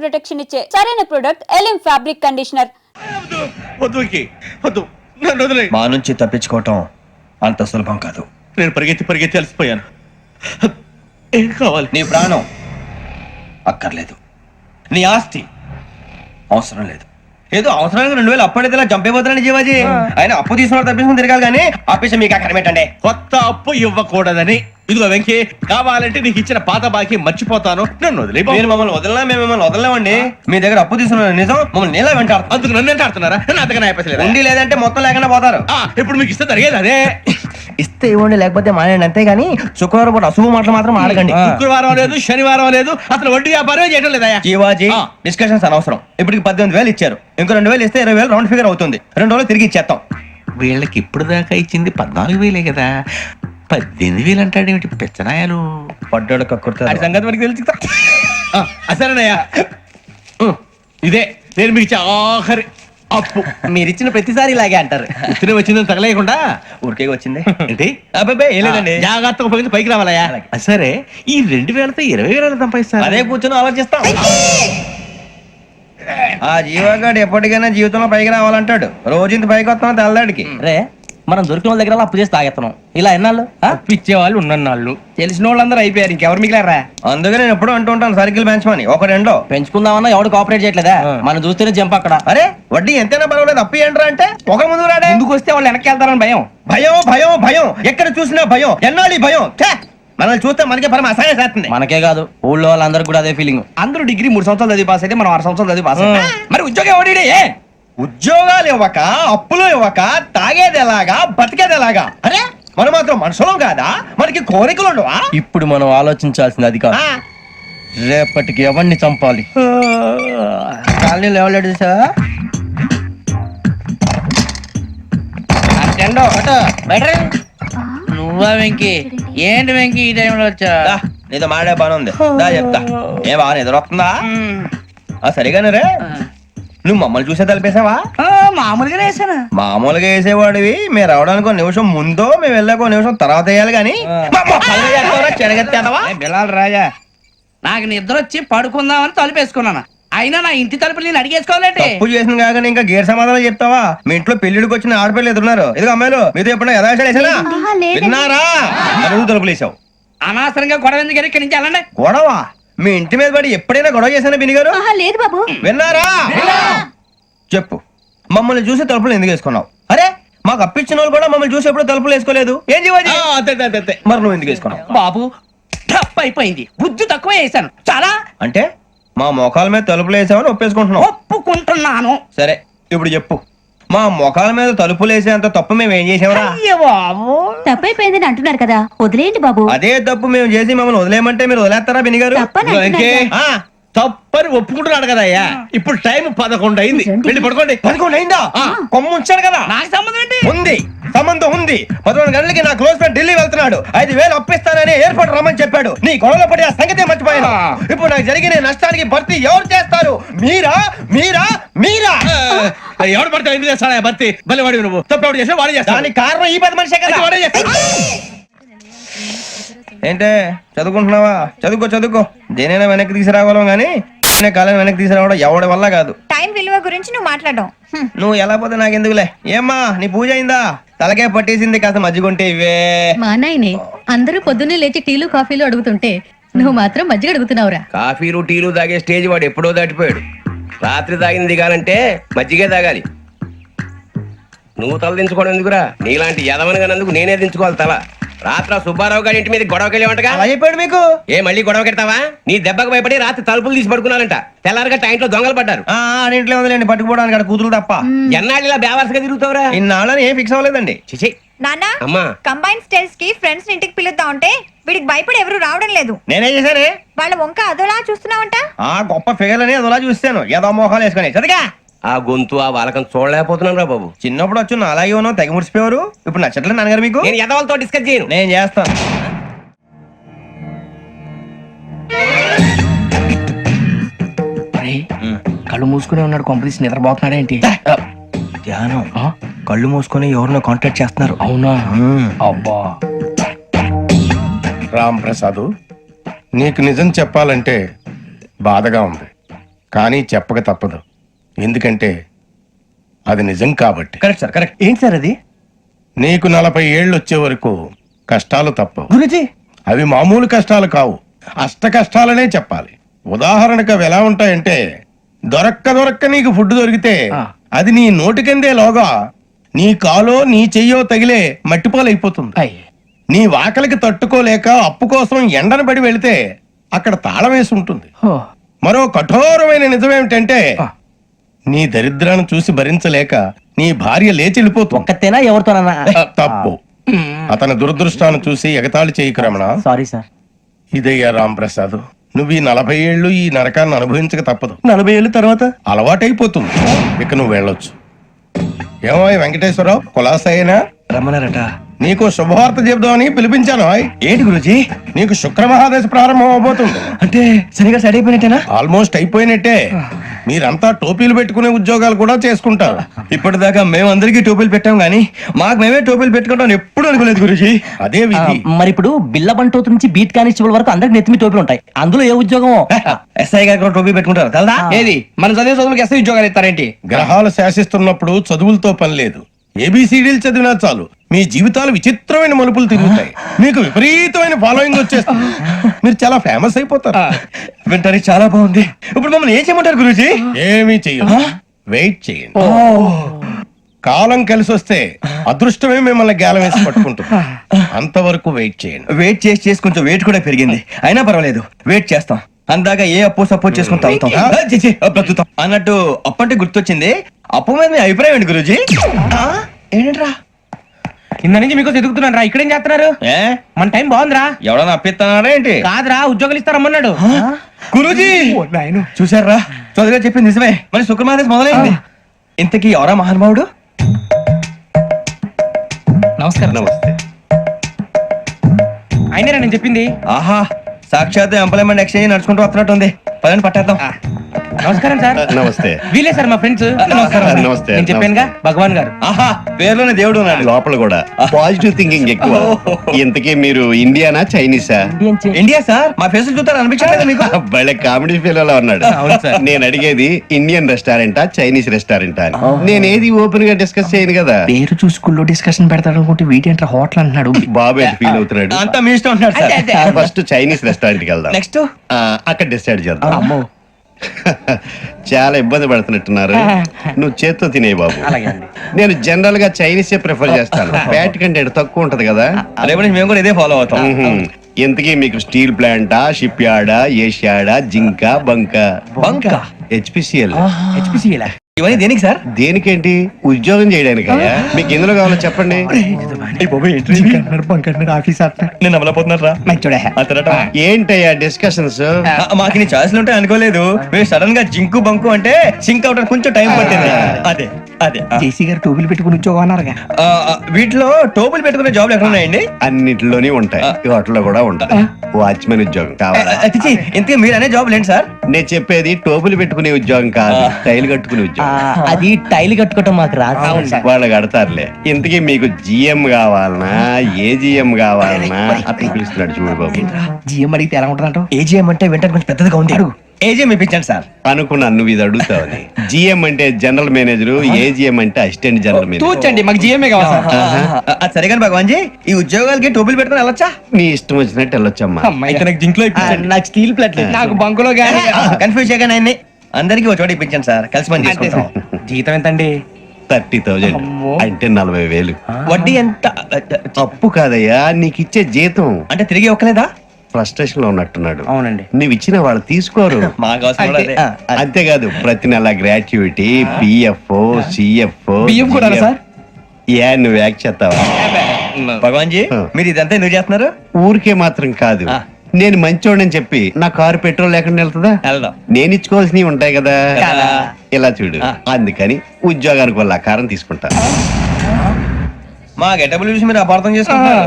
Protection ఇచ్చే సరైన product ఎలిమ్ fabric conditioner. మా నుంచి తప్పించుకోవటం అంత సులభం కాదు. నేను పరిగెత్తి అలసిపోయాను. ఏం కావాలి? నీ ప్రాణం అక్కర్లేదు, నీ ఆస్తి అవసరం లేదు. ఏదో అవసరానికి 2000 అప్పటిలా చంపేపోతున్నాను జీవాజీ. ఆయన అప్పు తీసుకున్న తప్పించుకుని తిరగాలి కానీ ఆపేసి మీకు అక్కడ పెట్టండి. కొత్త అప్పు ఇవ్వకూడదని. ఇదిగో వెంకీ, కావాలంటే నీకు ఇచ్చిన పాత బాకీ మర్చిపోతాను, నన్ను వదిలే. మీరు మమ్మల్ని వదలనా? మేము మిమ్మల్ని వదలలేమండి. మీ దగ్గర అప్పు తీసుకున్న నిజం మమ్మల్ని నీలా వెంటాడు. అందుకు నన్ను ఎంత ఆడుతున్నారా? అంతగా అయిపోలేదు. ఉండి లేదంటే మొత్తం లేకుండా పోతారు. ఇప్పుడు మీకు ఇస్తే జరిగేది అదే. ఇస్తే ఇవ్వండి, లేకపోతే మానేయండి, అంతేగాని శుక్రవారం పూట అశుభ మాటలు మాత్రం ఆడకండి. శుక్రవారం లేదు, శనివారం లేదు, అసలు వడ్డీ వ్యాపారం చేయడం లేదా? జీవాజీ, డిస్కషన్స్ అనవసరం. ఇప్పటికి 18,000 ఇచ్చారు, ఇంకో 2,000 ఇస్తే 20,000 రౌండ్ ఫిగర్ అవుతుంది. 2 రోజులు తిరిగి ఇచ్చేస్తాం. వీళ్ళకి ఇప్పుడు దాకా ఇచ్చింది 14,000 కదా, 18,000 అంటాడేమిటి పెచ్చనాయాలు? పడ్డాడు కక్కుర్తాడు. సంగతి మనకి తెలుసు. అసలేనయ్యా, ఇదే నేను మీకు ఇచ్చే ఆఖరి అప్పు. మీరు ఇచ్చిన ప్రతిసారి ఇలాగే అంటారు. ఇతనే వచ్చిందని తగలేయకుండా ఊరికే వచ్చింది ఏంటి? అబ్బాయి ఏం లేదండి, జాగ్రత్తగా ఉపయోగించి పైకి రావాలయ్యా. సరే, ఈ 2,000తో 20,000 సంపాదిస్తారు. అదే కూర్చొని ఆలోచిస్తాం. ఆ జీవగాడు ఎప్పటికైనా జీవితంలో పైకి రావాలంటాడు. రోజు ఇంత పైకి వస్తాం తెల్లడికి. రే, మనం దొరికిన వాళ్ళ దగ్గర అప్పు చేసి తాగెత్తనం. ఇలా ఎన్నాళ్ళు ఇచ్చే వాళ్ళు ఉన్నన్నాళ్ళు తెలిసిన వాళ్ళందరూ అయిపోయారు, ఇంకెవరు మిగిలారా? అందుకే నేను ఎప్పుడూ అంటూ ఉంటాను, సర్కిల్ బెంచ్ మని ఒక రెండో పెంచుకుందామన్నా ఎవడు కోఆపరేట్ చేయట్లేదా? మనం చూస్తేనే జంప్ అక్కడ. అరే వడ్డీ ఎంతైనా పర్వాలేదు, అప్పు ఏంట్రా అంటే ఒక ముందు రాడే. ముందుకు వస్తే వాళ్ళు వెనక్కి వెళ్తారని భయం. భయం భయం భయం, ఎక్కడ చూసినా భయం. ఎన్నాళ్ళు భయం? మనల్ని చూస్తే మనకే పరమ అసహాయం చేస్తుంది. మనకే కాదు, ఊళ్ళో వాళ్ళందరూ కూడా అదే ఫీలింగ్. అందరూ డిగ్రీ 3 సంవత్సరాలు చదివి పాస్ అయితే మనం 6 సంవత్సరాలు చదివి పాస్. మరి ఉద్యోగం ఎవడి? ఉద్యోగాలు ఇవ్వక, అప్పులు ఇవ్వక, తాగేది ఎలాగా, బతికేది ఎలాగా? అరే మనం మాత్రం మనుషులం కాదా? మనకి కోరికలు ఉండవా? ఇప్పుడు మనం ఆలోచించాల్సింది అది కాదు, రేపటికి ఎవరిని చంపాలి. కాలనీలో ఎవరు సార్? నువ్వా వెంకీ? ఏంటి వెంకీ ఈ టైంలో వచ్చా? నీతో మాడే పని ఉంది, దా చెప్తా. ఏ బాగా నిద్రొస్తుందా? సరిగానే రే, నువ్వు మమ్మల్ని చూసే తలిపేసావా? మామూలుగా వేసాను. మామూలుగా వేసేవాడివి. మేము రావడానికి 1 నిమిషం ముందో, మేము వెళ్ళాక 1 నిమిషం తర్వాత వేయాలి కానీ బిలాల్ రాజా, నాకు నిద్ర వచ్చి పడుకుందామని తలుపేసుకున్నాను. అయినా నా ఇంటి తలుపులు నేను అడిగేసుకోవాలంటే తప్పు చేసిన కాక ఇంకా గేర్ సమాధానం చెప్తావా? మీ ఇంట్లో పెళ్లిడికి వచ్చిన ఆడపిల్లలు ఎదురున్నారు. ఇదిగో అమ్మాయిలు, మీతో ఎప్పుడైనా యథాశాలు వేసానా? విన్నారా? అడుగు తలుపులు వేసావు. అనవసరంగా గొడవ ఎందుకు ఇక్కడి నుంచి వెళ్ళండి. గొడవ? మీ ఇంటి మీద పడి ఎప్పుడైనా గొడవ చేశానా బిని గారు? లేదు బాబు. విన్నారా? చెప్పు, మమ్మల్ని చూసి తలుపులు ఎందుకు వేసుకున్నావు? అరే మాకు అప్పించిన వాళ్ళు కూడా మమ్మల్ని చూసి ఎప్పుడు తలుపులు వేసుకోలేదు. ఏం చేయాలి? మరి నువ్వు ఎందుకు వేసుకున్నావు? బాబు టప్ అయిపోయింది, బుద్ధి తక్కువ వేసాను చాలా. అంటే మా మొఖాల మీద తలుపులు వేసామని ఒప్పేసుకుంటున్నావు? ఒప్పుకుంటున్నాను. సరే ఇప్పుడు చెప్పు, మా మొఖాల మీద తలుపులు వేసేంత తప్పు మేము ఏం చేసామరా? అయ్యో బాబు, తప్పైపోయిందని అంటున్నారు కదా, వదిలేయండి బాబు. అదే తప్పు మేము చేసి మమ్మల్ని వదిలేయమంటే మీరు వదిలేస్తారా బిని గారు? తప్పని ఒప్పుకుంటున్నాడు కదా అయ్యా. ఇప్పుడు టైం 11 అయింది, వెళ్ళి పడుకోండి. 11 అయిందా? కొమ్ము ఉంచాడు కదా. నాకు సంబంధం ఏంటి? ఉంది, సంబంధం ఉంది. 11 గంటలకి నా క్లోజ్ ఫ్రెండ్ ఢిల్లీ వెళ్తున్నాడు. 5,000 అప్పిస్తానని ఎయిర్పోర్ట్ రమ్మని చెప్పాడు. నీ గొడవలో పడి ఆ సంగతే మర్చిపోయాను. ఇప్పుడు నాకు జరిగిన నష్టానికి భర్తీ ఎవరు చేస్తారు? మీరా మీరా మీరా? ఎవడు పడితే ఎందుకు చేస్తాడా భర్తీ? మళ్ళీ వాడి నువ్వు తప్పు ఎవడు చేసా వాడే చేస్తా. దానికి కారణం ఈ 10 మనిషే కదా. వాడే చేస్తా. ఏంటే చదువుకుంటున్నావా? చదువుకో చదువుకో. దేనైనా వెనక్కి తీసుకురావాలం గానీ కాలం వెనక్కి తీసుకురావడం ఎవడి వల్ల కాదు. టైం విలువ గురించి నువ్వు మాట్లాడడం. నువ్వు ఎలా పోతే నాకు ఎందుకులే. ఏమ్మా నీ పూజ అయిందా? తలకే పట్టేసింది, కాస్త మజ్జిగుంటే ఇవే. మా నాయనే అందరూ పొద్దున్నే లేచి టీలు కాఫీలు అడుగుతుంటే నువ్వు మాత్రం మజ్జిగ అడుగుతున్నావురా. కాఫీలు టీలు తాగే స్టేజ్ వాడు ఎప్పుడో దాటిపోయాడు. రాత్రి తాగింది దిగాలంటే మజ్జిగే తాగాలి. నువ్వు తల దించుకోవడం ఎందుకురా? నీలాంటి యదవనగానందుకు నేనే దించుకోవాలి తల. రాత్రి సుబ్బారావు గారి ఇంటి మీద గొడవకి వెళ్ళేవంటగా. అలా చెప్పాడు మీకు? ఏ మళ్ళీ గొడవ కెడతావా? నీ దెబ్బకు భయపడి రాత్రి తలుపులు తీసి పడుకున్నారంట. తెల్లారగా టైంట్లో దొంగలు పడ్డారు. ఇంట్లో ఉందిలేండి, పట్టుకుపోవడానికి అక్కడ కూతురు తప్ప. ఎన్నాళ్ళు ఇలా బేవర్స్గా తిరుగుతావురా? ఇన్నాళ్ళని ఏం ఫిక్స్ అవ్వలేదండి. చిచి నాన్న, అమ్మా, కంబైన్ స్టైల్స్ కి ఫ్రెండ్స్ ఇంటికి పిలుద్దాం అంటే వీడికి భయపడి ఎవరు రావడం లేదు. నేనేం చేశానే? వాళ్ళ వంక అదోలా చూస్తున్నావంట. గొప్ప ఫిగర్ అని అదోలా చూస్తాను, ఏదో మోహాలు వేసుకొని. చదిగా ఆ గొంతు ఆ వాలకం చూడలేకపోతున్నాను రా బాబు. చిన్నప్పుడు వచ్చి నా అలాగే ఉన్నావు, తెగ ముడిచిపోయారు. ఇప్పుడు నచ్చట్లేదు నాన్నగారు మీకు? నేను యదవలతో డిస్కస్ చేయను. నేను చేస్తాను. కళ్ళు మూసుకునే ఉన్నాడు, కొంపదీసి నిద్రపోతున్నాడేంటి? ధ్యానం. కళ్ళు మూసుకొని ఎవరినో కాంటాక్ట్ చేస్తున్నారు. అవునా? అబ్బా రామ్ ప్రసాద్, నీకు నిజం చెప్పాలంటే బాధగా ఉంది. కానీ చెప్పక తప్పదు, ఎందుకంటే అది నిజం కాబట్టి. Correct sir, correct. ఏంటి సార్ అది? నీకు 40 ఏళ్ళు వచ్చే వరకు కష్టాలు తప్పవు. గురుజీ, అవి మామూలు కష్టాలు కావు, అష్ట కష్టాలనే చెప్పాలి. ఉదాహరణకు అవి ఎలా ఉంటాయంటే, దొరక్క నీకు ఫుడ్ దొరికితే అది నీ నోటికందే లోగా నీ కాలో నీ చెయ్యో తగిలే మట్టిపాలైపోతుంది. నీ వాకలికి తట్టుకోలేక అప్పు కోసం ఎండను పడి వెళితే అక్కడ తాళం వేసి ఉంటుంది. మరో కఠోరమైన నిజమేమిటంటే, నీ దరిద్రాన్ని చూసి భరించలేక నీ భార్య లేచి వెళ్ళిపోతుంది. ఒక్కతేనా ఎవరితోనన్నా? తప్పు. అతని దురదృష్టాన్ని చూసి ఎగతాళి చేయకు రమణ. Sorry sir. ఇదయ్యా రాంప్రసాద్, నువ్వు ఈ 40 ఏళ్ళు ఈ నరకాన్ని అనుభవించక తప్పదు. 40 ఏళ్ళ తర్వాత అలవాటైపోతుంది. ఇక నువ్వు వెళ్ళొచ్చు. ఏమో వెంకటేశ్వరరావు, కులాసైనా రమ్మన్నారట. నీకు శుభవార్త చెబుదామని పిలిపించాను. ఏంటి గురుజీ? నీకు శుక్ర మహాదశ ప్రారంభం అవబోతుంది. అంటే సరిగా సెట్ అయిపోయినట్టేనా? ఆల్మోస్ట్ అయిపోయినట్టే. మీరంతా టోపీలు పెట్టుకునే ఉద్యోగాలు కూడా చేసుకుంటారు. ఇప్పటిదాకా మేమందరికీ టోపీలు పెట్టాం గానీ మాకు మేమే టోపీలు పెట్టుకుంటాం ఎప్పుడు అనుకోలేదు గురుజీ. అదే విధి. మరి ఇప్పుడు బిల్ల బంటోతు నుంచి బీట్ కానిస్టేబుల్ వరకు అందరికి నెత్తిమి టోపీలు ఉంటాయి. అందులో ఏ ఉద్యోగం? ఎస్ఐ గారు కూడా టోపీ పెట్టుకుంటారు కదా. ఏది మన చదివే చదువులకు ఎస్ఐ ఉద్యోగాలు ఇస్తారేంటి? గ్రహాలు శాసిస్తున్నప్పుడు చదువులతో పని లేదు. ఏబిసిడీలు చదివినా చాలు మీ జీవితాలు విచిత్రమైన మలుపులు తిరుగుతాయి. మీకు విపరీతమైన ఫాలోయింగ్ వచ్చేస్తుంది. మీరు చాలా ఫేమస్ అయిపోతారు. వింటానికి చాలా బాగుంది. ఇప్పుడు మమ్మల్ని ఏం చేయమంటారు గురుజీ? ఏమీ చెయ్యదు, వెయిట్ చేయండి. కాలం కలిసి వస్తే అదృష్టమే మిమ్మల్ని గేలం వేసి పట్టుకుంటుంది. అంతవరకు వెయిట్ చేయండి. వెయిట్ చేసి కొంచెం వెయిట్ కూడా పెరిగింది. అయినా పర్వాలేదు, వెయిట్ చేస్తాం. అందాక ఏ అప్పు సపోర్ట్ చేసుకుని తాగుతాం. బ్రతుకుతాం అన్నట్టు అప్పు అంటే గుర్తొచ్చింది. అప్పు మీద మీ అభిప్రాయం ఏంటి గురుజీ? ఏంటరా కింద నుంచి మీకు ఎదుగుతున్నాను రా. ఇక్కడేం చేస్తున్నారు? మన టైం బాగుందిరా. ఎవడన్నా అప్పిస్తున్నారా ఏంటి? కాదురా, ఉద్యోగాలు ఇస్తారమ్మన్నాడు. గురుజీ చూసారా, చదువుగా చెప్పింది నిజమే. మరి శుక్రమాదేశ్ మొదలైంది. ఇంతకీ ఎవరా మహానుభావుడు? నమస్కారం. నమస్తే. అయినరా నేను చెప్పింది? ఆహా, సాక్షాత్ ఎంప్లాయ్మెంట్ ఎక్స్చేంజ్ నడుచుకుంటూ వస్తున్నట్టు ఉంది. పదండి పట్టేద్దాం. నమస్కారం సార్. నమస్తే. వీలే సార్ మా ఫ్రెండ్స్. నమస్కారం. నమస్తే. నేను చెప్పానుగా, భగవాన్ గారు. ఆహా, పేర్లోనే దేవుడు ఉన్నాడు. లోపల కూడా పాజిటివ్ థింకింగ్ ఎక్కువ. ఇంతకీ మీరు ఇండియానా చైనీసా? India sir. మా ఫేస్ చూస్తారు అనిపించలేదు మీకు? భలే కామెడీ ఫీల్ అలా ఉన్నాడు. నేను అడిగేది ఇండియన్ రెస్టారెంటా చైనీస్ రెస్టారెంటా అని. నేనేది ఓపెన్ గా డిస్కస్ చేయను కదా. పేరు చూసుకుల్లో డిస్కషన్ పెడతాడు అనుకుంటే వీటేంట్రా హోటల్ అంటున్నాడు. బాబు ఎట్ ఫీల్ అవుతున్నాడు. అంతా మీ ఇష్టం ఉంటున్నాడు సార్. ఫస్ట్ చైనీస్ రెస్టారెంట్ కి వెళ్దాం. నెక్స్ట్ అక్కడ డిసైడ్ చేద్దాం. చాలా ఇబ్బంది పడుతున్నట్టున్నారు. నువ్వు చేత్తో తినే బాబు. నేను జనరల్ గా చైనీసే ప్రిఫర్ చేస్తాను. ఫ్యాట్ కంటెంట్ తక్కువ ఉంటది కదా. రేపు నుంచి మేము కూడా ఇదే ఫాలో అవుతాం. ఇంతకీ మీకు స్టీల్ ప్లాంటా, షిప్ యార్డా, ఏషియాడా, జింక, బంకా? బంకా? హెచ్పిసిఎల్. ఇవన్నీ దేనికి సార్? దేనికేంటి? ఉద్యోగం చేయడానికి. మీకు ఎందులో కావాలో చెప్పండి. నేను అమలపోతున్నారా? ఏంటయ్యా డిస్కషన్స్? మాకు నీ ఛాయిస్లు ఉంటాయి అనుకోలేదు. మీరు సడన్ గా జింకు బంకు అంటే సింక్ అవడానికి కొంచెం టైం పట్టింది. అదే అదే జేసీ గారు టోపీలు పెట్టుకుని ఉద్యోగం అన్నారుగా. వీటిలో టోపులు పెట్టుకునే జాబ్లు ఎక్కడ ఉన్నాయండి? అన్నిటిలోనే ఉంటాయి. వాటిలో కూడా ఉంటాయి. వాచ్మెన్ ఉద్యోగం కావాలా? ఇంతకీ మీరు అనే జాబ్ ఏంటి సార్? నేను చెప్పేది టోపులు పెట్టుకునే ఉద్యోగం కాదు, టైల్ కట్టుకునే ఉద్యోగం. అది టైల్ కట్టుకోవటం మాకు రాదు. వాళ్ళు కడతారులే. ఇంతకీ మీకు జిఎం కావాలనా, ఏజిఎం కావాలనా? అతను పిలుస్తున్నాడు చూడు బాబు. జిఎం అడిగితే ఎలా ఉంటుందంట? ఏజీఎం అంటే వెంటనే కొంచెం పెద్దదిగా ఉంది. ఏజీఎం ఇప్పించండి సార్. అనుకున్నాను నువ్వు ఇది అడుగుతావని. జిఎం అంటే జనరల్ మేనేజర్, ఏజిఎం అంటే అసిస్టెంట్ జనరల్ మేనేజర్. తూచండి, మాకు జిఎంఏ కావాలి సార్. అది సరే కానీ భగవాన్ జీ, ఈ ఉద్యోగాలకి టోపులు పెట్టుకుని వెళ్ళొచ్చా? నీ ఇష్టం వచ్చినట్టు వెళ్ళొచ్చమ్మా. నాకు జింక్లో ఇప్పించండి. నాకు స్టీల్ ప్లేట్ నాకు బంకులో గానీ. కన్ఫ్యూజ్ చేయగానే ఆయన్ని అందరికీ ఒక చోట ఇప్పించండి సార్. కలిసి పని చేసుకుంటాం. జీతం ఎంతండి? 30,000 అంటే 40,000. వడ్డీ ఎంత? అప్పు కాదయ్యా, నీకు ఇచ్చే జీతం. అంటే తిరిగి ఒక్కలేదా? ఫ్రస్ట్రేషన్ లో ఉన్నట్టున్నాడు. అవునండి. నువ్వు ఇచ్చిన వాళ్ళు తీసుకోరు. మాకు అవసరం కూడా అదే. అంతేకాదు ప్రతి నెల గ్రాట్యుటీ, పిఎఫ్, సిఎఫ్. బియ్యం కూడా సార్? ఏ నువ్వు యాక్ట్ చేస్తావా? భగవాన్ జీ, మీరు ఇదంతా ఎందుకు చేస్తున్నారు? ఊరికే మాత్రం కాదు. నేను మంచోడని చెప్పి నా కారు పెట్రోల్ లేకుండా వెళ్తుందా? వెళ్దాం. నేను ఇచ్చుకోవాల్సినవి ఉంటాయి కదా. కదా. ఇలా చూడు. అందుకని ఉద్యోగానికి వాళ్ళ ఆకారం తీసుకుంటా. మా గెటబుల్ చూసి మీరు అపార్థం చేసుకుంటున్నారు.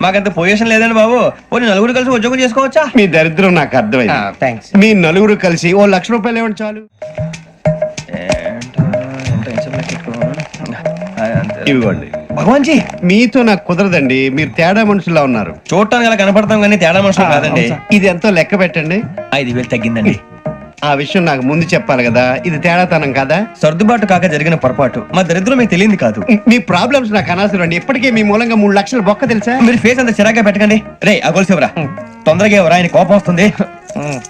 మాకంత పొజిషన్ లేదండి బాబు. పోనీ నలుగురు కలిసి ఉద్యోగం చేసుకోవచ్చా? మీ దరిద్రం నాకు అర్థమైంది. థ్యాంక్స్. మీ నలుగురు కలిసి ఓ 1,00,000 రూపాయలు ఇవ్వండి చాలు. ఇవ్వండి. భగవాన్ జీ, మీతో నాకు కుదరదండి. మీరు తేడా మనుషుల్లా ఉన్నారు. చూడటానికి అలా కనపడతాం కానీ తేడా మనుషులు కాదండి. ఇది ఎంతో లెక్క పెట్టండి. 5,000 తగ్గిందండి. ఆ విషయం నాకు ముందు చెప్పాలి కదా, ఇది తేడాతనం కదా. సర్దుబాటు కాక జరిగిన పొరపాటు, మా దరిద్రం మీకు తెలియంది కాదు. మీ ప్రాబ్లమ్స్ నాకు అనవసరం అండి. ఇప్పటికే మీ మూలంగా 3 లక్షలు బొక్క తెలుసా. మీరు ఫేస్ అంత చిరాగ్గా పెట్టకండి. రే ఆ గొలుసు ఎవరా, తొందరగా ఎవరా, ఆయన కోపం వస్తుంది.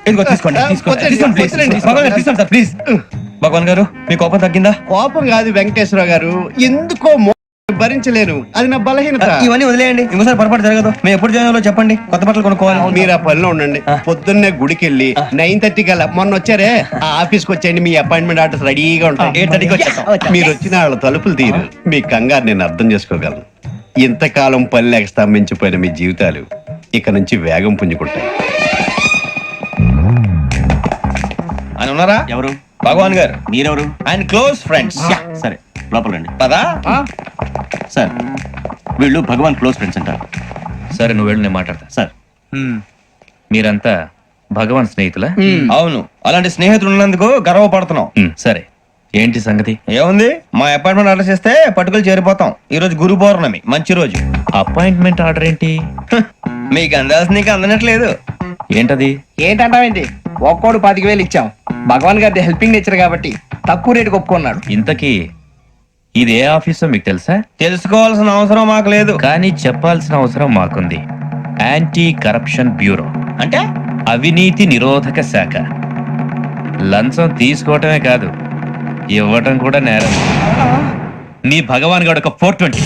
ఇదిగో తీసుకోండి, తీసుకోండి ప్లీజ్. భగవాన్ గారు తీసుకోండి సార్ ప్లీజ్. భగవాన్ గారు మీ కోపం తగ్గిందా? కోపం కాదు వెంకటేశ్వర గారు, ఎందుకో భరించలేను, అది నా బలహీనత. ఇవన్నీ వదిలేయండి, ఇంకోసారి పొరపాటు జరగదు. మేము ఎప్పుడు జాయిన్ చెప్పండి, కొత్త బట్టలు కొనుక్కోవాలి. మీరు ఆ పనిలో ఉండండి. పొద్దున్నే గుడికి వెళ్ళి 9:30 కల్లా, మొన్న వచ్చారే ఆ ఆఫీస్కి వచ్చేయండి. మీ అపాయింట్మెంట్ ఆర్డర్స్ రెడీగా ఉంటాయి. 8:30కి వచ్చేస్తాం. మీరు వచ్చిన వాళ్ళ తలుపులు తీరు. మీ కంగారు నేను అర్థం చేసుకోగలను. ఇంతకాలం పని లేక స్తంభించిపోయిన మీ జీవితాలు ఇక నుంచి వేగం పుంజుకుంటాయి. ఆయన ఉన్నారా? ఎవరు? భగవాన్ గారు. మీరెవరు? ఆయన క్లోజ్ ఫ్రెండ్స్. సరే లోపల రండి. పదా సార్ వీళ్ళు భగవాన్ క్లోజ్ ఫ్రెండ్స్ అంటారు. సరే నువ్వు వెళ్ళు, నేను మాట్లాడతా. సార్ మీరంతా భగవాన్ స్నేహితులా? అవును, అలాంటి స్నేహితులు ఉన్నందుకు గర్వపడుతున్నాం. సరే ఏంటి సంగతి? ఏముంది, మా అపాయింట్మెంట్ ఆర్డర్ చేస్తే పట్టుకులు చేరిపోతాం. ఈ రోజు గురు పౌర్ణమి, మంచి రోజు. అపాయింట్మెంట్ ఆర్డర్ ఏంటి? మీకు అందాల్సిన నీకు అందనట్లేదు. ఏంటది? ఏంటంటావేంటి? ఒక్కోడు 25,000 ఇచ్చాం. భగవాన్ గారి హెల్పింగ్ నేచర్ కాబట్టి తక్కువ రేటుకి ఒప్పుకున్నాడు. ఇంతకీ ఇది ఏ ఆఫీసో మీకు తెలుసా? తెలుసుకోవాల్సిన అవసరం మాకు లేదు, కానీ చెప్పాల్సిన అవసరం మాకుంది. యాంటీ కరప్షన్ బ్యూరో, అంటే అవినీతి నిరోధక శాఖ. లంచం తీసుకోవటమే కాదు, ఇవ్వటం కూడా నేరం. మీ భగవాన్ గారు ఒక 420.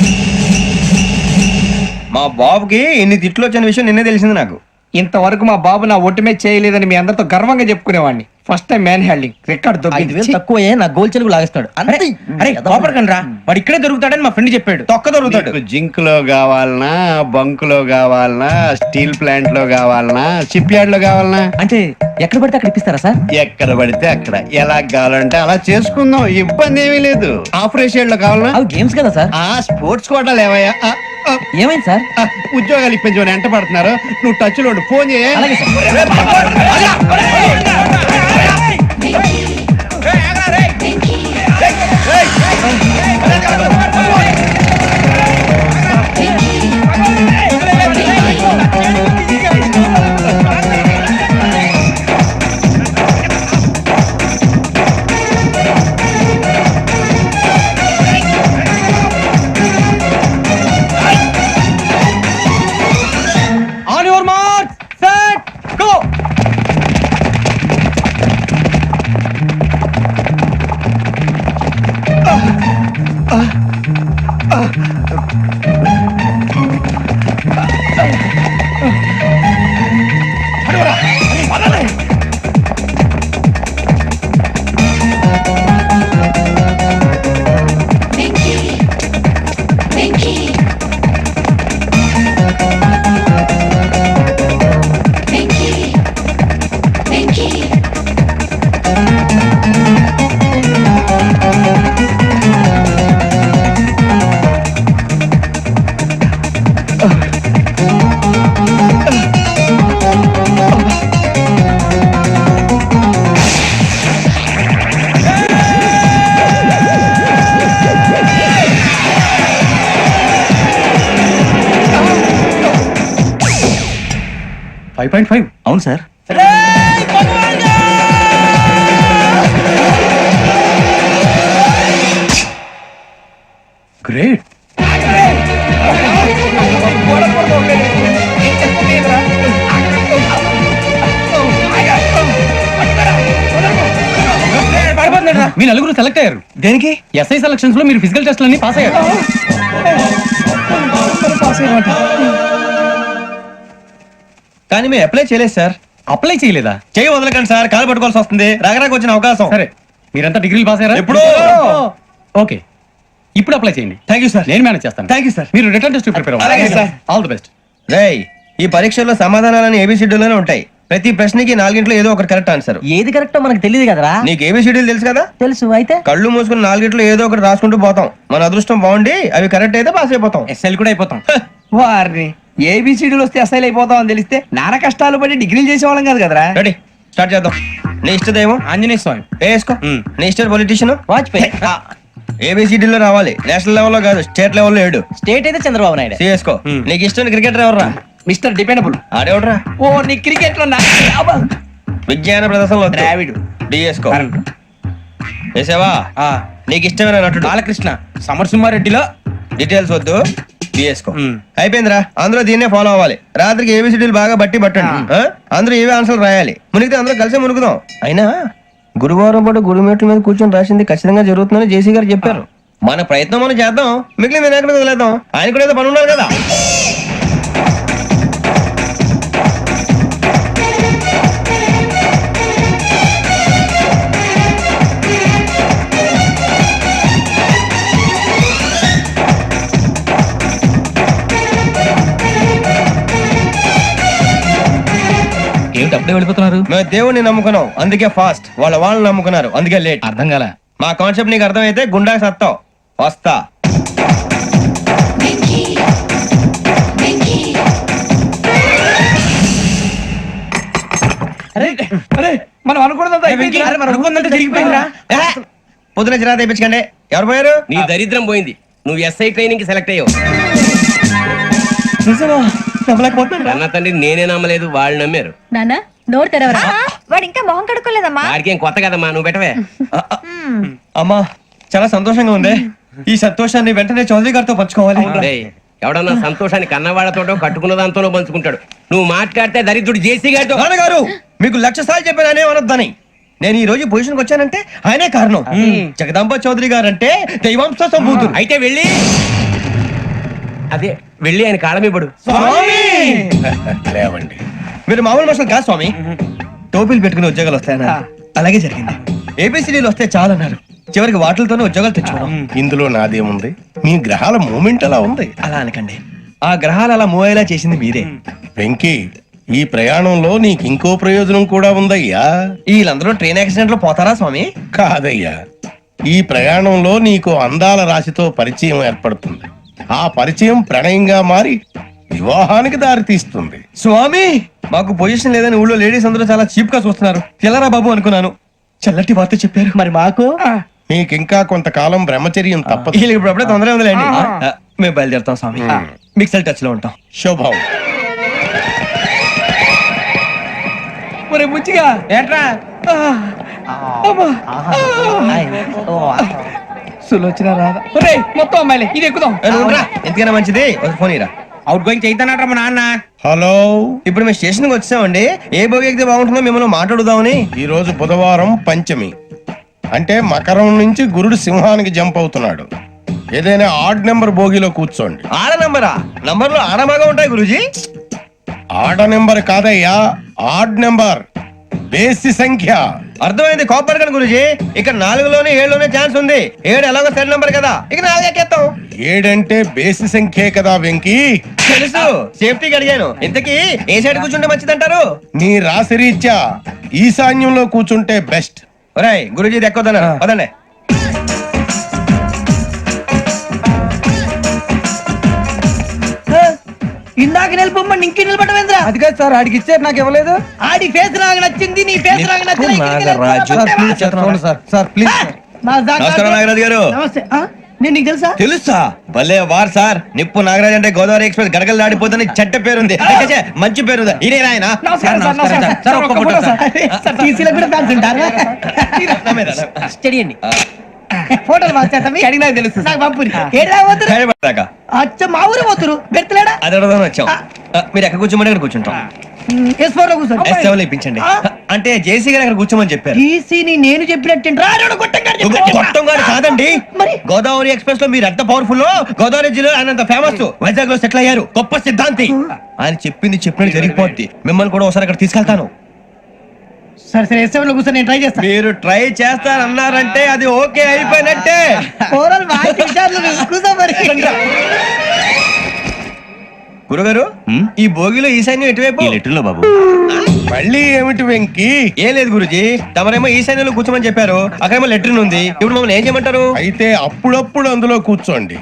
మా బాబుకి ఇన్ని తిట్లు వచ్చిన విషయం నిన్నే తెలిసింది నాకు. ఇంతవరకు మా బాబు నా ఒట్టుమే చేయలేదని మీ అందరితో గర్వంగా చెప్పుకునేవాడిని. First time man handing record దొరికింది. తక్కువ నా గోల్ చెలుగు లాగేస్తాడు. అరే కోపడకండి రా, వాడు ఇక్కడే దొరుకుతాడని మా ఫ్రెండ్ చెప్పాడు. తొక్క దొరుకుతాడు. మీకు జింక్ లో కావాలనా, బంక్ లో కావాలనా, స్టీల్ ప్లాంట్ లో కావాలనా, షిప్ యార్డ్ లో కావాలనా? అంటే ఎక్కడ పడితే అక్కడ ఇప్పిస్తారా సార్? ఎక్కడ పడితే అక్కడ, ఎలా కావాలంటే అలా చేసుకుందాం, ఇబ్బంది ఏమీ లేదు. ఆపరేషన్ లో కావాలనా? అవి గేమ్స్ కదా సార్. ఆ స్పోర్ట్స్ కోటాలు ఏవయ్యా? ఏమైంది సార్? ఉద్యోగాలు ఇప్పించమని ఎంట పడుతున్నారు. నువ్వు టచ్ లో ఫోన్ చేయ. On your mark, set, go. అవును సార్. గ్రేట్. మీ నలుగురు సెలెక్ట్ అయ్యారు. దేనికి? ఎస్ఐ సెలక్షన్స్ లో మీరు ఫిజికల్ టెస్ట్ అన్ని పాస్ అయ్యారు. కానీ మేము అప్లై చేయలేదు సార్. అప్లై చేయలేదా? చేయి వదలకండి సార్, కాలు పట్టుకోవాల్సి వస్తుంది. రాగరాకు వచ్చిన అవకాశం. సరే మీరంతా డిగ్రీలు పాస్ అయ్యారా? ఎప్పుడో. ఓకే ఇప్పుడు అప్లై చేయండి. Thank you sir. నేను మేనేజ్ చేస్తాను. Thank you sir. మీరు రిటర్న్ టెస్ట్ ప్రిపేర్ అలాగే సార్. All the best. రేయ్, ఈ పరీక్షల్లో సమాధానాలని ఏబిసిడ్యూల్లోనే ఉంటాయి. ప్రతి ప్రశ్నకి 4 ఏదో ఒకటి కరెక్ట్ ఆన్సర్. ఏది కరెక్టో మనకు తెలియదు కదరా. నీకు ఏబిసిడ్యూల్ తెలుసు కదా? తెలుసు. అయితే కళ్ళు మూసుకుని 4 ఏదో ఒకటి రాసుకుంటూ పోతాం. మన అదృష్టం బాగుండి అవి కరెక్ట్ అయితే పాస్ అయిపోతాం. ఎస్ఎల్ కూడా అయిపోతాం. వారిని ఏబిసిడీలు వస్తే అసైల్ అయిపోతాం అని తెలిస్తే నాన్న కష్టాలు పడి డిగ్రీలు చేసేవాళ్ళం కాదు కదరా. రెడీ, స్టార్ట్ చేద్దాం. నీ ఇష్టదేమో ఆంజనేయ స్వామి. వేసుకో. నీ ఇష్ట పొలిటీషియన్ వాజ్పేయి. ఏబిసిడీలో రావాలి, నేషనల్ లెవెల్లో కాదు, స్టేట్ లెవెల్లో 7. స్టేట్ అయితే చంద్రబాబు నాయుడు. సిఎస్కో. నీకు ఇష్టం క్రికెటర్ ఎవర్రా? Mister dependable. ఆడేవడరా? ఓ నీ క్రికెట్ లో విజ్ఞాన ప్రదర్శనలో ద్రావిడు. డిఎస్కో వేసావా నీకు ఇష్టమైన నటుడు బాలకృష్ణ సమర్సింహారెడ్డిలో డీటెయిల్స్ వద్దు డిఎస్కో అయిపోయిందిరా అందరూ దీన్నే ఫాలో అవ్వాలి రాత్రికి ఏబిసిడీలు బాగా బట్టి పట్టండి అందరూ ఏవే ఆన్సర్లు రాయాలి మునిగితే అందరూ కలిసి మునుగుదాం అయినా గురువారం పాటు గురుమేట్ల మీద కూర్చొని రాసింది ఖచ్చితంగా జరుగుతుందని జేసీ గారు చెప్పారు మన ప్రయత్నం మనం చేద్దాం మిగిలిన వినాయకుడు వదిలేద్దాం ఆయన కూడా ఏదో పని ఉండాలి కదా. ఏమిటి అప్పుడే వెళ్ళిపోతున్నారు? మేము దేవుడిని నమ్ముకున్నాం అందుకే ఫాస్ట్ వాళ్ళని నమ్ముకున్నారు అందుకే లేట్. అర్థం కాల. మా కాన్సెప్ట్ నీకు అర్థమైతే గుండా సత్తావు వస్తా. మనం అనుకున్నదంతా జరిగిపోయిందిరా. పొద్దున చిరా తెప్పించకండి. ఎవరు పోయారు? నీ దరిద్రం పోయింది. నువ్వు ఎస్ఐ ట్రైనింగ్ కి సెలెక్ట్ అయ్యావు. అన్న తండ్రి నేనే నమ్మలేదు, వాళ్ళు నమ్మారు. నాన్న నోరు తెరవరా. వాడు ఇంకా మొహం కడుక్కోలేదమ్మా. వాడికి ఏం కొత్త కదమ్మా, నువ్వు పెట్టవే. అమ్మా చాలా సంతోషంగా ఉంది. ఈ సంతోషాన్ని వెంటనే చౌదరి గారితో పంచుకోవాలి. డేయ్, ఎవడన్నా సంతోషాన్ని కన్నవాళ్లతోటో కట్టుకున్న దాంతోనో పంచుకుంటాడు. నువ్వు మాట్లాడితే దరిద్రుడు జేసీ గారితో. నాన్నగారు మీకు 1,00,000 సార్లు చెప్పాననే అనొద్దని. నేను ఈ రోజు పొజిషన్కి వచ్చానంటే ఆయనే కారణం. జగదాంబ చౌదరి గారు అంటే దైవాంశ సంభూతుడు. అయితే వెళ్ళి అదే వెళ్ళి ఆయన కాళమివ్వడు. లేవండి. మీరు మామూలు మనుషులు కాదు స్వామి. టోపీలు పెట్టుకుని ఉద్యోగాలు వస్తాయన్నారు, అలాగే జరిగింది. ఏబిసిడీలు వస్తే చాలన్నారు, చివరికి వాటిలతోనే ఉద్యోగాలు తెచ్చుకున్నాం. ఇందులో నాదేముంది? మీ గ్రహాల మూమెంట్ అలా ఉంది. అలా అనకండి, ఆ గ్రహాలు అలా మూవ్ అయ్యేలా చేసింది మీరే. వెంకీ, ఈ ప్రయాణంలో నీకు ఇంకో ప్రయోజనం కూడా ఉందయ్యా. వీళ్ళందరూ ట్రైన్ యాక్సిడెంట్ లో పోతారా స్వామి? కాదయ్యా, ఈ ప్రయాణంలో నీకు అందాల రాశితో పరిచయం ఏర్పడుతుంది. ఆ పరిచయం ప్రణయంగా మారి వివాహానికి దారితీస్తుంది. స్వామి మాకు పొజిషన్ లేదని ఊళ్ళో లేడీస్ అందరూ చాలా చీప్ గా చూస్తున్నారు. తెల్లరా బాబు అనుకున్నాను, చల్లటి వార్త చెప్పారు. మరి మాకు నీకింకా కొంతకాలం బ్రహ్మచర్యం తప్పదు. వీళ్ళకి ఇప్పుడు అప్పుడే తొందరగా ఉందిలేండి. మేము బయలుదేరుతాం స్వామి, మిక్సెల్ టచ్ లో ఉంటాం. శుభం. ముచ్చిగా ఏంట్రా సులోచన రాదా? మొత్తం అమ్మాయిలే, ఇది ఎక్కుదాం. ఎందుకైనా మంచిది ఒక ఫోన్ ఇరా. అవుట్ గోయింగ్ చేద్దానట్రా మా నాన్న. హలో, ఇప్పుడు మేము స్టేషన్ కి వచ్చామండి. ఏ బోగి ఎక్కితే బాగుంటుందో మిమ్మల్ని మాట్లాడుదామని. ఈ రోజు బుధవారం పంచమి, అంటే మకరం నుంచి గురుడు సింహానికి జంప్ అవుతున్నాడు. ఏదైనా ఆడ్ నెంబర్ బోగిలో కూర్చోండి. ఆడ నంబరా? నంబర్లు ఆడమాగా ఉంటాయి గురూజీ. ఆడ నెంబర్ కాదయ్యా, ఆడ్ నెంబర్, బేసి సంఖ్య. అర్థమైంది, కోపడకండి గురూజీ. ఇక్కడ 4లోనే 7లోనే ఛాన్స్ ఉంది. 7 ఎలాగో సెడ్ నంబర్ కదా, ఇక 4 ఎక్కేస్తాం. 7 అంటే బేసి సంఖ్యే కదా వెంకీ. తెలుసు, సేఫ్టీకి అడిగాను. ఇంతకీ ఏ సైడ్ కూర్చుంటే మంచిదంటారు? నీ రాశి రీత్యా ఈశాన్యంలో కూర్చుంటే బెస్ట్. ఒరేయ్ గురూజీ దెక్కొద్దన్నారు, పదండి. ఇందాక నిలబొమ్మని ఇంకే నిలబడమేంద్రా? అది కాదు సార్, ఆడికి ఇచ్చారు, నాకు ఇవ్వలేదు. ఆడి ఫేస్ నాకు నచ్చింది, నీ ఫేస్ నాకు నచ్చింది. నమస్కారం నాగరాజు గారు. నమస్తే. నేను నీకు తెలుసా? తెలుసా? భలే వార్ సార్. నిప్పు నాగరాజ్ అంటే గోదావరి ఎక్స్ప్రెస్ గడగలు దాడిపోతుంది చెడ్డ పేరుంది. ఛే, మంచి పేరుంది. ఇదే ఆయన. నమస్కారం సార్, నమస్కారం సార్. ఒక్క ఫోటో సార్. సార్ టీసీలో కూడా ఫ్యాన్స్ ఉంటారా? స్టడీ అండి. ఫోటోలు మార్చేస్తాం. అడిగి నాకు తెలుసు. నాకు పంపుని ఏడా పోతురు? హైదరాబాద్. అచ్చ మా ఊరు పోతురు. పెడతలేడా? అది అడగదామని వచ్చాం. మీరు ఎక్కడ కూర్చోమని అక్కడ కూర్చుంటాం. S4 లో కూర్చోండి. S7 ఇప్పించండి. అంటే జేసీ గారు అక్కడ కూర్చోమని చెప్పారు. టీసీని నేను చెప్పినట్టు గొట్టంగాడు కాదండి, మరి గోదావరి ఎక్స్ప్రెస్ లో మీరు ఎంత పవర్ఫుల్, గోదావరి జిల్లా ఆయన ఫేమస్, వైజాగ్ లో సెటిల్ అయ్యారు, గొప్ప సిద్ధాంతి. ఆయన చెప్పింది చెప్పినట్టు జరిగిపోద్ది. మిమ్మల్ని కూడా ఒకసారి అక్కడ తీసుకెళ్తాను. సరే సరే, S7 లో కూర్చొని నేను ట్రై చేస్తాను. మీరు ట్రై చేస్తారన్నారంటే అది ఓకే అయిపోయినట్టే. గురుగారు, ఈ భోగిలో ఈశాన్యం ఎటువైపు? ఈ లెటర్లో బాబు. మళ్ళీ ఏమిటి వెంకీ? ఏం లేదు గురుజీ, తమరేమో ఈశాన్యంలో కూర్చోమని చెప్పారు, అక్కడేమో లెటర్ ఉంది. ఇప్పుడు మమ్మల్ని ఏం చేయమంటారు? అయితే అప్పుడప్పుడు అందులో కూర్చోండి,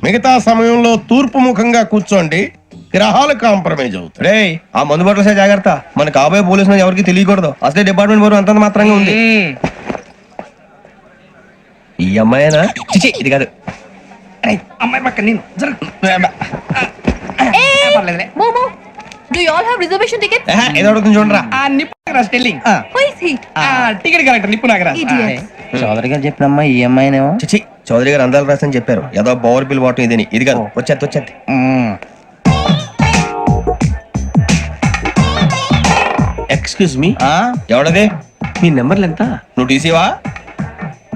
మిగతా సమయంలో తూర్పు ముఖంగా కూర్చోండి. గ్రహాలు కాంప్రమైజ్ అవుతాయి. రే, ఆ మందు బట్టలసే జాగ్రత్త. మన కాబోయే పోలీసులు ఎవరికి తెలియకూడదు. అసలే డిపార్ట్మెంట్ బోరు అంతంత మాత్రంగా ఉంది. ఈ అమ్మాయినా? చిచి, ఇది కాదు. అమ్మాయి పక్క నేను Do you all have reservation tickets? ఏదో అడుగుతుంది చూడరా. ఆ నిప్పు Nagaraj telling Who is he? Ticket collector నిప్పు నాగరాజ్ Idiot. చౌదరి గారు చెప్పినమ్మా ఈ అమ్మాయినేమో. చిచి చౌదరి గారు అందాలు రాసని చెప్పారు. ఏదో బోర్ బిల్ వాటం ఇదని. ఇది కాదు, వచ్చేది. Excuse me, ఎవడది? మీ నెంబర్లు ఎంత? నువ్వు టీసీవా?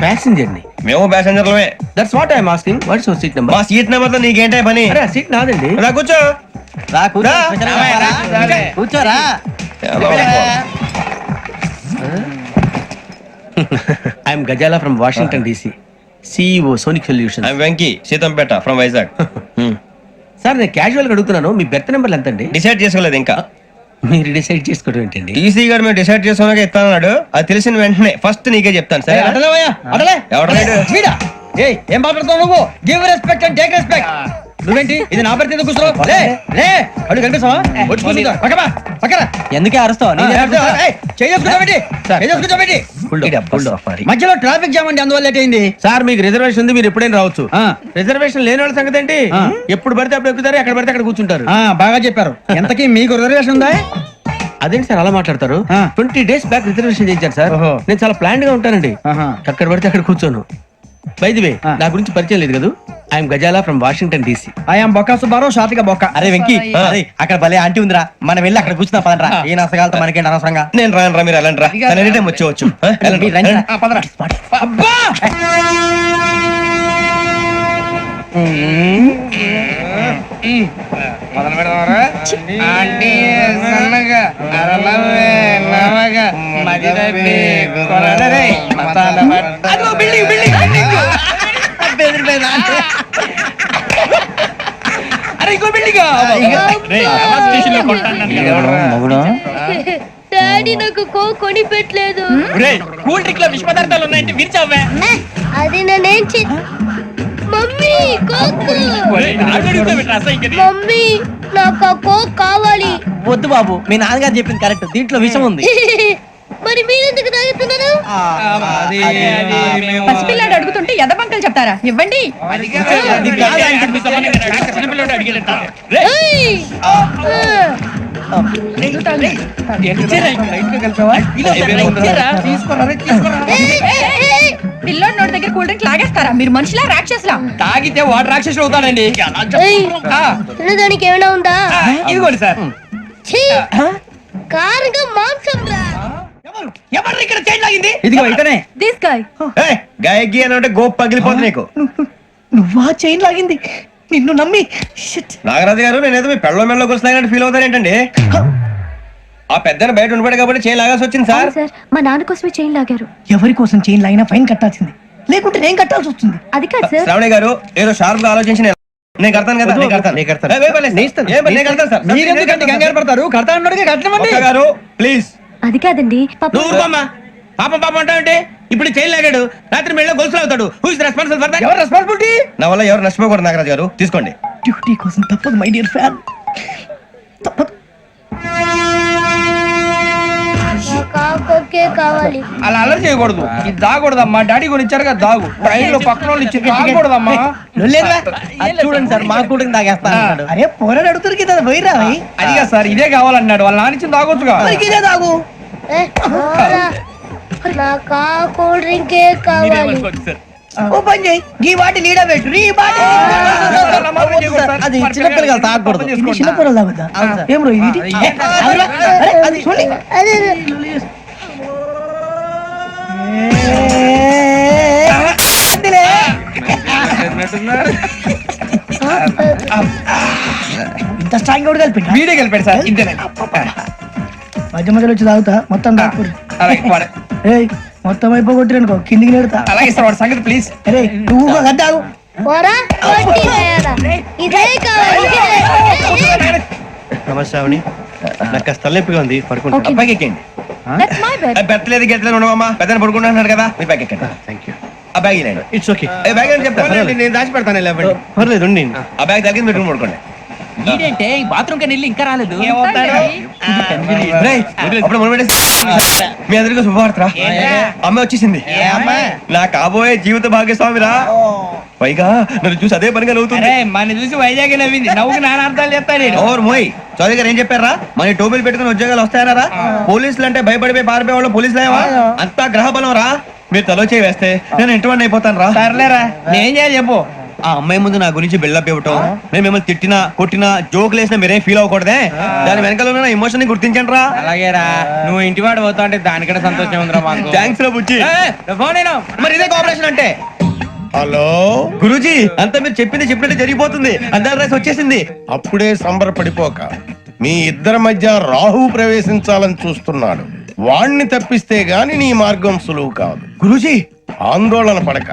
ప్యాసింజర్ ని. మేము ప్యాసెంజర్లమే. That's what I'm asking. What's your seat number? మా సీట్ నెంబర్ తో నీకేంటే పని? అరే సీట్ నాదండి. రా కూర్చో. రా. కూర్చోరా. I'm Gazala from Washington DC, CEO Sonic Solution. I'm Venky, Seethampeta from Vizag. Sir నేను క్యాజువల్ గా అడుగుతున్నాను, మీ బెర్త్ నెంబర్లు ఎంత అండి? డిసైడ్ చేసుకోలేదు ఇంకా. మీరు డిసైడ్ చేసుకోవడం ఏంటండి? టీసీ గారు మేము డిసైడ్ చేసుకున్నాక ఇస్తానన్నాడు. అది తెలిసిన వెంటనే ఫస్ట్ నీకే చెప్తాను. సరే ఏం మాట్లాడుతావు నువ్వు? Give respect and take respect. నువ్వేంటి ఇది నా పరిస్థితి కూర్చున్నావు? లే అడుగు కనిపిస్తావా? ఎందుకే అరుస్తావు? మధ్యలో ట్రాఫిక్ జామ్ అండి, అందువల్ల లేట్ అయింది. సార్ మీకు రిజర్వేషన్ ఉంది, మీరు ఎప్పుడైనా రావచ్చు. రిజర్వేషన్ లేని వాళ్ళ సంగతి ఏంటి? ఎప్పుడు పడితే అప్పుడు ఎక్కుతారు, ఎక్కడ పడితే అక్కడ కూర్చుంటారు. బాగా చెప్పారు. ఎంతకీ మీకు రిజర్వేషన్ ఉందా? అదేంటి సార్ అలా మాట్లాడతారు? 20 days బ్యాక్ రిజర్వేషన్ చేయించారు సార్. నేను చాలా ప్లాన్డ్ గా ఉంటానండి. అక్కడ పడితే అక్కడ కూర్చోను. బై ది వే, నా గురించి పరిచయం లేదు కదా. I'm Gazala from Washington DC. I'm Bokka Subbarao, షాతిక బొక్క. అరే వెంకీ, అక్కడ భలే ఆంటీ ఉందిరా, మనం వెళ్ళి అక్కడ కూర్చున్నా పదరా. ఏ నసగాలతో మనకేంటి అనవసరంగా. నేను రాను, మీరు వెళ్ళండి రా. ఎనీ టైం వచ్చేవచ్చు. అబ్బా మొదలు పెడదామరా? ఆంటీ సన్నగా అరలవే నవగా మదిరపే కొరడరే మతాల అదో బిల్డింగ్ అరే ఇంకో బిల్డింగ్. డాడీ నాకు కోక్ కొని పెట్టలేదు. కూల్ డ్రింక్ లో విష పదార్థాలు ఉన్నాయంటే విరిచావే. అది నేనేం మమ్మీ కోక్. మమ్మీ నాకు ఆ కోక్ కావాలి. వద్దు బాబు, మీ నాన్నగారు చెప్పింది కరెక్ట్, దీంట్లో విషయం ఉంది. మరి మీరెందుకు తాగుతున్నారు? పసిపిల్లాడు అడుగుతుంటే ఎదబంకలు చెప్తారా? ఇవ్వండి. పిల్లోడి నోటి దగ్గర కూల్ డ్రింక్ లాగేస్తారా? మీరు మనుషులా రాక్షసులా? తాగితే వాడు రాక్షసుడు అవుతాడండి. తినడానికి ఏమైనా ఉందా? ఇదిగోండి సార్. కారుగా మాంసం రా. ఎవరు ఇక్కడ చైన్ లాగింది? ఇదిగో ఇతనే. This guy. గాయకి అని అంటే గోప్ పగిలిపోతుంది నీకు. నువ్వా చైన్ లాగింది? నిన్ను నమ్మి. నాగరాజు గారు, నేనేదో మీ పెళ్ళ మెళ్ళ గురిసినట్టు ఫీల్ అవుతారు ఏంటండి? ఆ పెద్ద బయట ఉండిపోయాడు కాబట్టి చైన్ లాగాల్సి వచ్చింది సార్. సార్ మా నాన్న కోసమే చైన్ లాగారు. ఎవరి కోసం చైన్ లాగినా ఫైన్ కట్టాల్సింది, లేకుంటే నేను కట్టాల్సి వస్తుంది. అది కాదు సార్. శ్రావణి గారు ఏదో షార్ప్ గా ఆలోచించి నేను కడతాను కదా. నేను కడతాను సార్. మీరు ఎందుకంటే కంగారు పడతారు? కడతా అన్నాడుగా కట్టమండి గారు ప్లీజ్. అది కాదండి. నువ్వు ఊరుకోమ్మా. పాపం అంటావంటే ఇప్పుడు చైన్ లాగాడు, రాత్రి మెళ్ళ గొలుసులు అవుతాడు. Who is responsible for that? ఎవరు రెస్పాన్సిబిలిటీ? నా వల్ల ఎవరు నష్టపోకూడదు నాగరాజు గారు, తీసుకోండి. డ్యూటీ కోసం తప్పదు మై డియర్ ఫ్యాన్, తప్పదు. కావాలి. అలా అలర్ చేయకూడదు. ఇది దాగకూడదమ్మా. డాడీ కొని ఇచ్చారు కదా దాగు. ట్రైన్ లో పక్కన వాళ్ళు ఇచ్చి దాగకూడదమ్మా. చూడండి సార్, మా కూడా తాగేస్తాను. అరే పోరాడు అడుగుతారు కదా పోయిరా. అదిగా సార్, ఇదే కావాలన్నాడు. వాళ్ళ నాన్న ఇచ్చింది తాగొచ్చుగా. ఇదే తాగు. నాకు కూల్ డ్రింక్ కావాలి. ఓ పని చేయి, ఈ బాటి లీడ పెట్టు. ఈ బాటి అది చిన్నపిల్లలు తాగకూడదు. చిన్నపిల్లలు తాగుతా. ఏం రో ఇది? అది చూడండి. ఇంత స్ట్రాంగ్ కూడా కలిపి వీడియో కలిపాడు సార్. ఇంతేనే మధ్య మధ్యలో వచ్చి తాగుతా. మొత్తం తాగుతుంది. మొత్తం అయిపోగొట్టిరనుకో కిందికి నేడుతా. అలాగే సార్, వాడు సంగతి ప్లీజ్. అరే నువ్వు కద్దాగు. నమస్తే శ్రావణి, నాకు కాస్త తలెప్పిగా ఉంది, పడుకుంటా. పైకి ఎక్కండి. పెట్టలేదు గెట్టలేదు ఉండవమ్మా. పెద్దని పడుకుంటున్నాడు కదా, మీ బ్యాగ్ ఎక్కండి. Thank you. ఆ బ్యాగ్ ఇలాండి. It's okay. బ్యాగ్ అని చెప్తాను, నేను దాచి పెడతాను. పర్లేదు. ఆ బ్యాగ్ తగ్గింది, మీరు పడుకోండి. ఏంటంటే బాత్రూమ్ కని వెళ్ళి ఇంకా రాలేదు రేయ్, అప్పుడు మొదలు పెట్టేసి మీ అందరికీ శుభవార్తరా అమ్మ వచ్చేసింది నా కాబోయే జీవిత భాగ్యస్వామిరా పైగా నన్ను చూసి అదే పనిగా నవ్వుతుంది మన చూసి వైజాగ్ నవ్వింది నవ్వుకి నాన్న అర్థాలు చెప్తాడు ఓర్ మోయ్ చౌదరి గారు ఏం చెప్పారా మన టోబీలు పెట్టుకుని ఉద్యోగాలు వస్తాయనరా పోలీసులు అంటే భయపడిపోయి పారిపోయే వాళ్ళు పోలీసులేవా అంతా గ్రహ బలం రా మీరు తలో చేయి వేస్తే నేను ఇంటివాడిని అయిపోతాను రా సర్లేరా నేను చేయాలి చెప్పు ఆ అమ్మాయి ముందు నా గురించి బిల్డప్ ఇవ్వటం నేను మిమ్మల్ని తిట్టినా కొట్టినా జోకులు వేసినా మీరేం ఫీల్ అవ్వకూడదే దాని వెనకాల ఉన్న ఎమోషన్ ని గుర్తించండి రా అలాగేరా నువ్వు ఇంటివాడు పోతా అంటే దానికంటే సంతోషం ఉందిరా మాకు థ్యాంక్స్ రా బుజ్జి ఫోన్ అయినా మరి ఇదే కోఆపరేషన్ అంటే హలో గురూజీ అంతా మీరు చెప్పింది చెప్పినట్టు జరిగిపోతుంది అందరి రైస్ వచ్చేసింది అప్పుడే సంబరపడిపోక మీ ఇద్దరి మధ్య రాహు ప్రవేశించాలని చూస్తున్నాడు వాణ్ణి తప్పిస్తే గాని నీ మార్గం సులువు కాదు. గురూజీ ఆందోళన పడక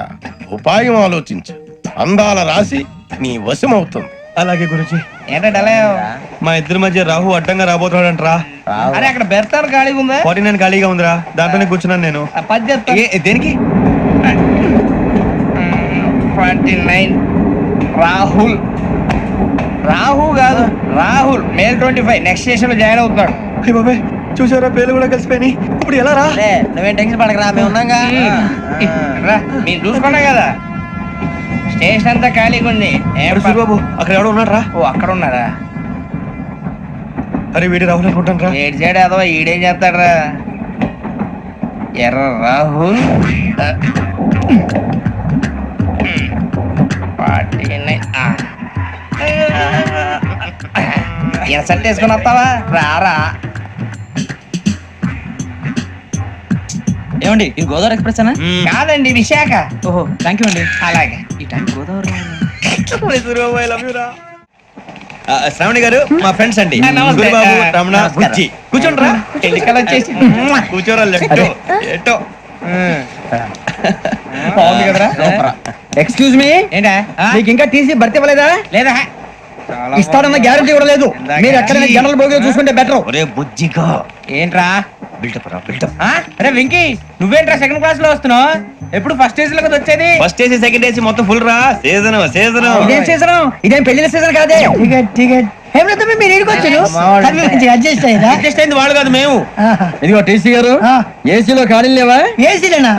ఉపాయం ఆలోచించు. అందాల రాశి నీ వశమవుతుంది. అలాగే గురూజీ. ఏంటంటే మా ఇద్దరి మధ్య రాహు అడ్డంగా రాబోతున్నాడంట్రా. అరే అక్కడ బెర్తాను ఖాళీగా ఉందా? 49 ఖాళీగా ఉందిరా, దాంట్లోనే కూర్చున్నాను నేను. పది చెప్తా. దేనికి? 29 రాహుల్. రాహు కాదు రాహుల్. మే 25 నెక్స్ట్ స్టేషన్ లో జాయిన్ అవుతున్నాడు. అయ్య బాబాయ్ చూసారా, పేర్లు కూడా కలిసిపోయినాయి. ఇప్పుడు ఎలా రా? నువ్వేం టెన్షన్ పడకరా, మేము ఉన్నాగా. రా మీరు చూసుకున్నా కదా స్టేషన్ అంతా ఖాళీగా ఉంది. బాబు అక్కడ ఎవడో ఉన్నాడు రా. ఓ అక్కడ ఉన్నారా? అరే వీడి రాహుల్ అనుకుంటాను రా. ఏడు సైడ్ అదో ఈడేం చేస్తాడరా? ఎర్ర రాహుల్ 49. ఇన్సర్ట్ వేసుకుని వస్తావా? రారా. ఏమండి ఇది గోదావరి ఎక్స్ప్రెస్ అనా? కాదండి విశాఖ. ఓహో థ్యాంక్ యూ అండి. అలాగే ఈ టైం గోదావరి శ్రావణి గారు మా ఫ్రెండ్స్ అండి. నమస్తే. గురుబాబు, రమణ, నమస్కారం. బుజ్జి. కూర్చోండి రా. ఎన్నికలు వచ్చేసి కూర్చోరా లెట్టో ఎట్టో. బాగుంది కదరా? ఎక్స్క్యూజ్ మీ, ఏంటా? మీకు ఇంకా టీసీ భర్తీ ఇవ్వలేదా? లేదా ఇస్తాడన్న గ్యారంటీ కూడా లేదు. మీరు ఎక్కడైనా జనరల్ బోగిలో చూసుకుంటే బెటర్. ఒరే బుజ్జిగా ఏంట్రా? బిల్డప్ రా బిల్డప్. అరే వెంకీ నువ్వేంట్రా సెకండ్ క్లాస్ లో వస్తున్నావు? ఎప్పుడు ఫస్ట్ ఏసీ లో వచ్చేది? ఫస్ట్ ఏసీ సెకండ్ ఏసీ మొత్తం ఫుల్ రా. Season season. ఇదేం సీజన్? ఇదేం పెళ్లిన సీజన్ కాదే. టికెట్ మీరు అడ్జస్ట్ అయ్యారా? అడ్జస్ట్ అయింది వాళ్ళు కాదు మేము. ఇదిగో టీసీ గారు, ఏసీలో ఖాళీలు లేవా? ఏసీలేనా?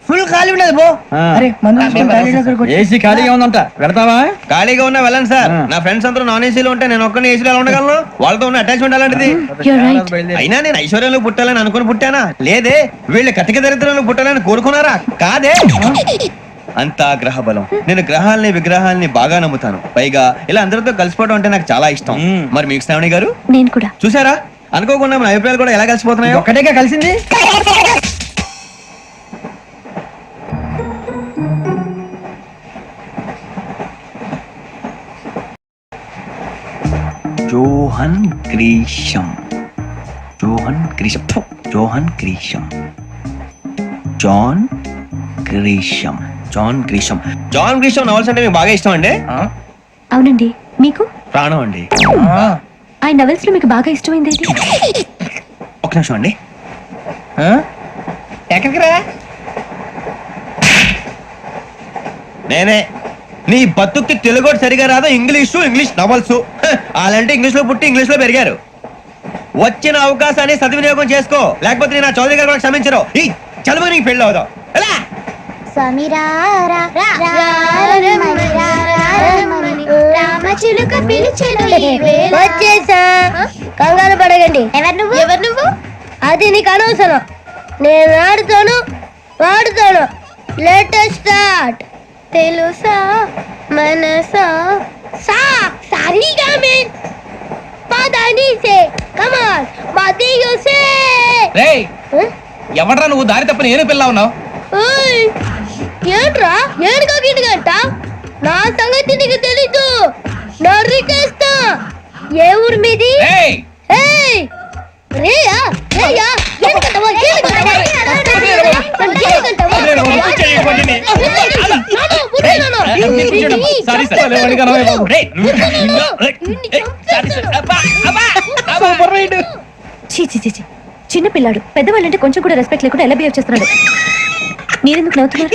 ఫుల్ ఖాళీ ఉండదు బో. అరే ఏసీ ఖాళీగా ఉందంట, పెడతావా? ఖాళీగా ఉన్నా వెళ్ళండి సార్. నా ఫ్రెండ్స్ అందరూ నాన్ ఏసీలో ఉంటే నేను ఒక్కనే ఏసీలో ఎలా ఉండగలను? వాళ్ళతో ఉన్న అటాచ్మెంట్ అలాంటిది. అయినా నేను ఐశ్వర్యంలో పుట్టాలని అనుకుని పుట్టానా? లేదే. వీళ్ళు కటిక దరిద్రంలో పుట్టాలని కోరుకున్నారా? కాదే. అంతా గ్రహ బలం. నేను గ్రహాలని విగ్రహాలని బాగా నమ్ముతాను. పైగా ఇలా అందరితో కలిసిపోవడం అంటే నాకు చాలా ఇష్టం. మరి మీకు శ్రావణి గారు? నేను కూడా. చూసారా, అనుకోకుండా మన అభిప్రాయాలు కూడా ఎలా కలిసిపోతున్నాయో. ఒక్కటేగా కలిసింది. Johan Grisham, Johan Grisham, Johan Grisham, John Grisham, John Grisham. John Grisham novels అంటే మీకు బాగా ఇష్టం అండి? అవునండి. మీకు? ప్రాణం అండి. ఆ నవెల్స్ లో మీకు బాగా ఇష్టమైంది ఏంటి? ఒక నిమిషం అండి. ఎక్కడికి రా? నేనే. నీ బతుక్కి తెలుగు సరిగా రాదు, ఇంగ్లీష్ నవల్స్. అలాంటి ఇంగ్లీష్ లో పుట్టి ఇంగ్లీష్ లో పెరిగారు. వచ్చిన అవకాశాన్ని సద్వినియోగం చేసుకో, లేకపోతే నేను చౌదరి గారు కూడా క్షమించరు. ఈ చదువు నీకు పెళ్ళి అవుదాం. ఎలా? వచ్చేసా, కంగారు పడగండి. ఎవరు నువ్వు? అది నీకు అనవసరం. నేను ఆడుతాను వాడుతాను. Latest start. తెలుసా మనసా సా సారీగా మే పదని సే కమాన్ మదియో సే. రేయ్ ఎవడ్రా నువ్వు? దారి తప్ప నేను పిల్ల ఉన్నావు. ఓయ్ ఏంట్రా ఏడుగా గిడుగంట? నా సంగతి నీకు తెలీదు. నరికేస్తా. ఏ ఊరు మీది? ఏయ్ ఏయ్ రేయా రేయా ఎందుకంటవా ఎందుకంటవా సారీ సార్. చిన్న పిల్లాడు. పెద్దవాళ్ళంటే కొంచెం కూడా రెస్పెక్ట్ లేకుండా ఎలా బిహేవ్ చేస్తున్నాడు. మీరెందుకు నవ్వుతున్నారు?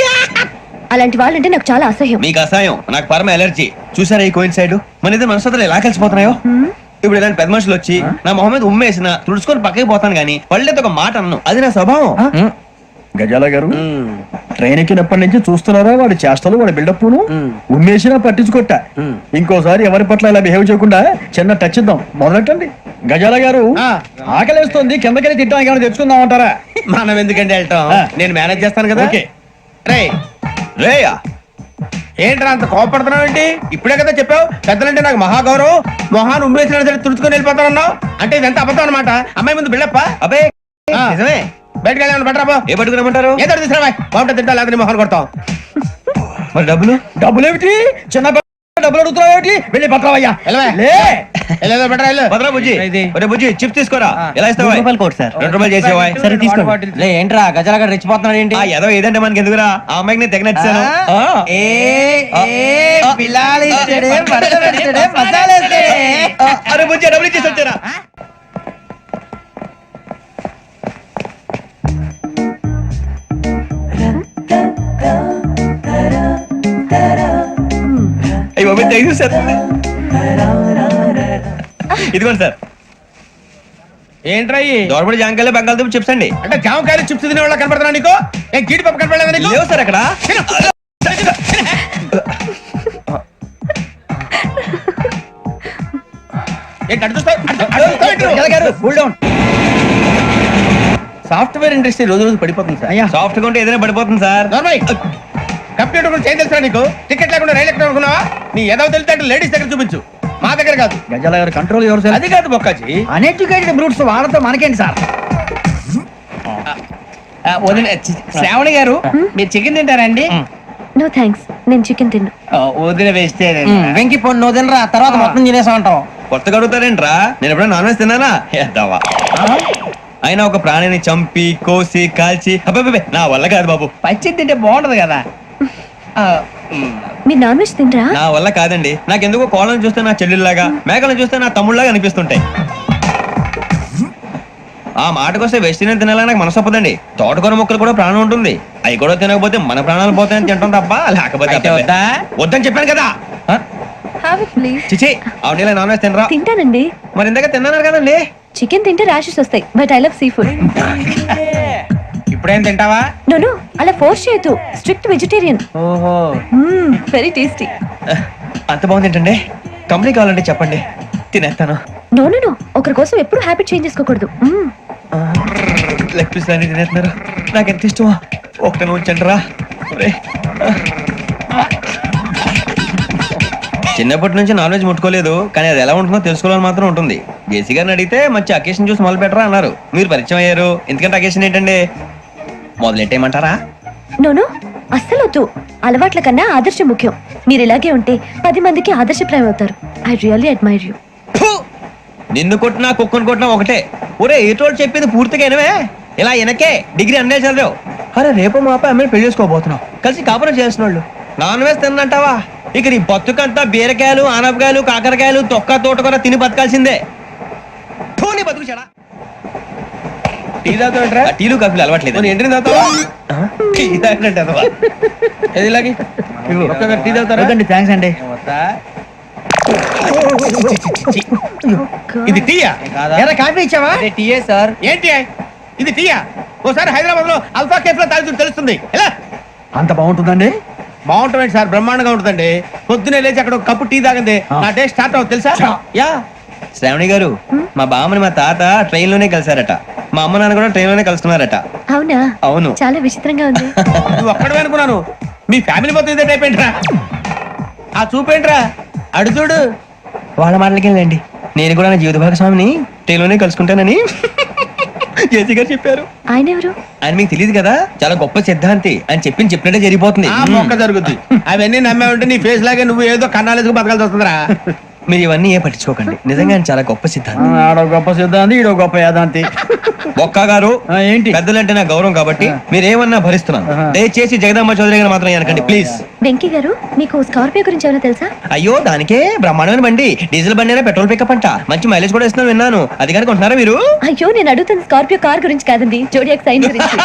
అలాంటి వాళ్ళంటే నాకు చాలా అసహ్యం. మీకు అసహాయం, నాకు పరమ ఎలర్జీ. చూసారా ఈ కోయిన్ సైడ్ మన ఇద్దరు మనసులో ఎలా కలిసిపోతున్నాయో. ఇప్పుడు ఇలాంటి పెద్ద మనుషులు వచ్చి నా మొహం మీద ఉమ్మేసిన తుడుచుకొని పక్కకి పోతాను గానీ పళ్ళేతో ఒక మాట అన్ను, అది నా స్వభావం. గజాల గారు ట్రైన్ ఎక్కినప్పటి నుంచి చూస్తున్నారా వాడి చేష్టలు, వాడి బిల్డప్ ఉమ్మేసినా పట్టించుకోట. ఇంకోసారి ఎవరి పట్ల ఇలా బిహేవ్ చేయకుండా చిన్న టచ్ ఇద్దాం, మొదలెట్టండి. గజాల గారు ఆకలేస్తుంది, కిందకెళ్ళి తిట్టడానికి ఏమైనా తెచ్చుకుందాం అంటారా? మనం ఎందుకంటే వెళ్తాం, నేను మేనేజ్ చేస్తాను కదా. ఓకే. రే రేయా ఏంట్రా అంత కోపడుతున్నావు ఏంటి? ఇప్పుడే కదా చెప్పావు పెద్దలంటే నాకు మహాగౌరవం, మొహాన్ని ఉమ్మేసిన సరే తుడుచుకొని వెళ్ళిపోతానన్నావు. అంటే ఇదంతా అబద్ధం అనమాట. అమ్మాయి ముందు బిళ్ళప్ప. అబ్బే నిజమే. బయటకు వెళ్ళామని బట్టరాబో. ఏ పట్టుకురమ్మంటారు? ఏదో తీసుకురా బాగుంటే తింటా, లేదా మొహాన్ని కొడతాం. మరి డబ్బులు? డబ్బులు ఏమిటి? చిన్న డబ్బులు అడుగుతున్నావు ఏమిటి? వెళ్ళి పట్టరావయ్యా. భద్రా బుజ్జి, ఒరే బుజ్జి చిప్స్ తీసుకోరా. ఎలా ఇస్తావా? ₹2 చేసేవా? సరే తీసుకోండి. లే ఏంట్రా గజాల గారు రెచ్చిపోతున్నాడు ఏంటి? ఏదో ఏదంటే మనకి ఎందుకురా, ఆ అమ్మాయికి నేను తెగ నచ్చాను. అరే బుజ్జి డబ్బులు ఇచ్చేసి వచ్చారా? అయ్యో థ్యాంక్ యూ సార్. ఇదిగోండి సార్. ఏంట్రా దోరబడి జాంకాయలు బంగాళదుంప చిప్స్ అండి. అంటే జామకాయలు చిప్స్ తినే వాళ్ళ కనపడుతున్నా నీకు? ఏ జీడిపప్పు కనపడలేదా నీకు? లేవు సార్ అక్కడ. సాఫ్ట్వేర్ ఇండస్ట్రీ రోజు రోజు పడిపోతుంది సార్. సాఫ్ట్ గా ఉంటే ఏదైనా పడిపోతుంది సార్. కంప్యూటర్ గురించి ఏం తెలుసా నీకు? టికెట్ లేకుండా రైలు ఎక్కడ అనుకున్నావా? నీ ఏదో తెలితే అంటే లేడీస్ దగ్గర చూపించు, మా దగ్గర కాదు. గజాల గారు కంట్రోల్ ఎవరు సార్? అది కాదు బొక్కాజీ, అన్ఎడ్యుకేటెడ్ బ్రూట్స్ వాళ్ళతో మనకేంటి సార్? శ్రావణి గారు మీరు చికెన్ తింటారండి? నో థ్యాంక్స్, నేను చికెన్ తిన్ను. వదిన వేస్తే వెంకి పొన్ను నువ్వు తినరా, తర్వాత మొత్తం తినేసా ఉంటాం. కొత్తగా అడుగుతారేంట్రా? నేను ఎప్పుడైనా నాన్ వెజ్ తిన్నానా? ఎద్దావా. అయినా ఒక ప్రాణిని చంపి కోసి కాల్చి అబ్బే నా వల్ల కాదు బాబు. పచ్చి తింటే బాగుంటది కదా. మీరు నాన్ వెజ్ తినరా? నా వల్ల కాదండి. నాకెందుకో కోళ్ళను చూస్తే నా చెల్లెల్లాగా, మేకలను చూస్తే నా తమ్ముళ్ళలాగా అనిపిస్తుంటాయి. ఆ మాటకొస్తే వెజిటేరియన్ తినాలని నాకు మనసు ఒప్పదండి. తోటకూర మొక్కలు కూడా ప్రాణం ఉంటుంది, అవి కూడా తినకపోతే మన ప్రాణాలు పోతాయని తింటాం తప్ప లేకపోతే వద్దని చెప్పాను కదా. Have it please. చిచి అవునీ నాన్ వెజ్ తినరా? తింటానండి. మరి ఇందాక తిన్నాను కదండి. చికెన్ తింటే ర్యాషెస్ వస్తాయి, but I love sea food. ఇప్పుడేం తింటావా? నో అలా ఫోర్స్ చేయొద్దు, స్ట్రిక్ట్ వెజిటేరియన్. ఓహో వెరీ టేస్టీ. అంత బాగుంది ఏంటండి? కంపెనీ కావాలంటే చెప్పండి, తినేస్తాను. నో ఒకరి కోసం ఎప్పుడు హ్యాబిట్ చేంజ్ చేసుకోకూడదు. లెగ్ పీస్ అన్ని తినేస్తున్నారు, నాకు ఎంత ఇష్టమా. ఒకటి ఉంచండి రా. చిన్నప్పటి నుంచి నాన్ వెజ్ ముట్టుకోలేదు, కానీ అది ఎలా ఉంటుందో తెలుసుకోవాలని మాత్రం ఉంటుంది. జేసీ గారిని అడిగితే మంచి అకేషన్ చూసి మొదలు పెట్టరా అన్నారు. మీరు పరిచయం అయ్యారు, ఎందుకంటే అకేషన్ ఏంటండి? మొదలెట్టేయమంటారా? నో అస్సలు వద్దు. అలవాట్ల కన్నా ఆదర్శం ముఖ్యం. మీరు ఇలాగే ఉంటే 10 మందికి ఆదర్శప్రాయం అవుతారు. I really admire you. నిన్ను కొట్టినా కుక్కను కొట్టినా ఒకటే. ఒరే ఏటోళ్ళు చెప్పింది పూర్తిగా వినవే. ఇలా వెనకే డిగ్రీ అన్నే చదివావు. అరే రేపు మా అబ్బాయి అమ్మాయిని పెళ్లి చేసుకోబోతున్నావు, కలిసి కాపురం చేసిన వాళ్ళు. నాన్ వెజ్ తిన్నంటావా? ఇక నీ బతుకంతా బీరకాయలు, ఆనపకాయలు, కాకరకాయలు, తొక్క తోటకూర తిని బతకాల్సిందే. నీ బతుకు చెడా. టీ తాగుతాంట్రా? టీలు కాఫీలు అలవాట్లేదు. ఎంట్రీ తాగుతావా? టీ తాగినట్టు ఏది ఇలాగే టీ తాగుతారా? థ్యాంక్స్ అండి. ఇది టీయా? కాఫీ ఇచ్చావా? టీయే సార్. ఏంటి ఇది టీయా? ఓసారి హైదరాబాద్ లో అల్ఫా కేఫ్ లో తాగుతూ తెలుస్తుంది. ఎలా అంత బాగుంటుందండి? బాగుంటుంది సార్, బ్రహ్మాండంగా ఉంటుందండి. పొద్దునే లేచి అక్కడ ఒక కప్పు టీ తాగింది నా డే స్టార్ట్ అవుతుంది తెలుసా? యా శ్రావణి గారు, మా బామ్మని మా తాత ట్రైన్ లోనే కలిసారట, మా అమ్మ నాన్న కూడా ట్రైన్ లోనే కలుసుకున్నారట. అవునా? అవును. చాలా విచిత్రంగా ఉంది. నువ్వు ఒక్కడే అనుకున్నాను, మీ ఫ్యామిలీ మొత్తం ఇదే టైప్ ఏంట్రా? ఆ చూపేంట్రా, అడు చూడు. వాళ్ళ మాటలకి వెళ్ళండి, నేను కూడా నా జీవిత భాగస్వామిని ట్రైన్ లోనే కలుసుకుంటానని జేసీ గారు చెప్పారు. ఆయన ఎవరు? ఆయన మీకు తెలియదు కదా, చాలా గొప్ప సిద్ధాంతి. ఆయన చెప్పినట్టే జరిగిపోతుంది. మొక్క జరుగుద్ది. అవన్నీ నమ్మే ఉంటే నీ ఫేస్ లాగే నువ్వు ఏదో కన్నాలేసుకు బతకాల్సి వస్తుందిరా. మీరు ఇవన్నీ ఏ పట్టించుకోకండి, నిజంగా ఆయన చాలా గొప్ప సిద్ధాంతి. ఆడో గొప్ప సిద్ధాంతి, ఈడో గొప్ప యాదాంతి. బొక్క గారు ఏంటి? పెద్దలంటే నా గౌరవం కాబట్టి మీరేమన్నా భరిస్తున్నాను. దయచేసి జగదాంబ చౌదరి గారు మాత్రం అనకండి ప్లీజ్. వెంకీ గారు, మీకు స్కార్పియో గురించి ఏమైనా తెలుసా? అయ్యో దానికే బ్రహ్మాండమైన బండి, డీజిల్ బండి అయినా పెట్రోల్ పికప్ అంట, మంచి మైలేజ్ కూడా ఇస్తున్నాను విన్నాను. అది కనుక ఉంటున్నారా మీరు? అయ్యో నేను అడుగుతుంది స్కార్పియో కార్ గురించి కాదండి, జోడియాక్ సైన్ గురించి.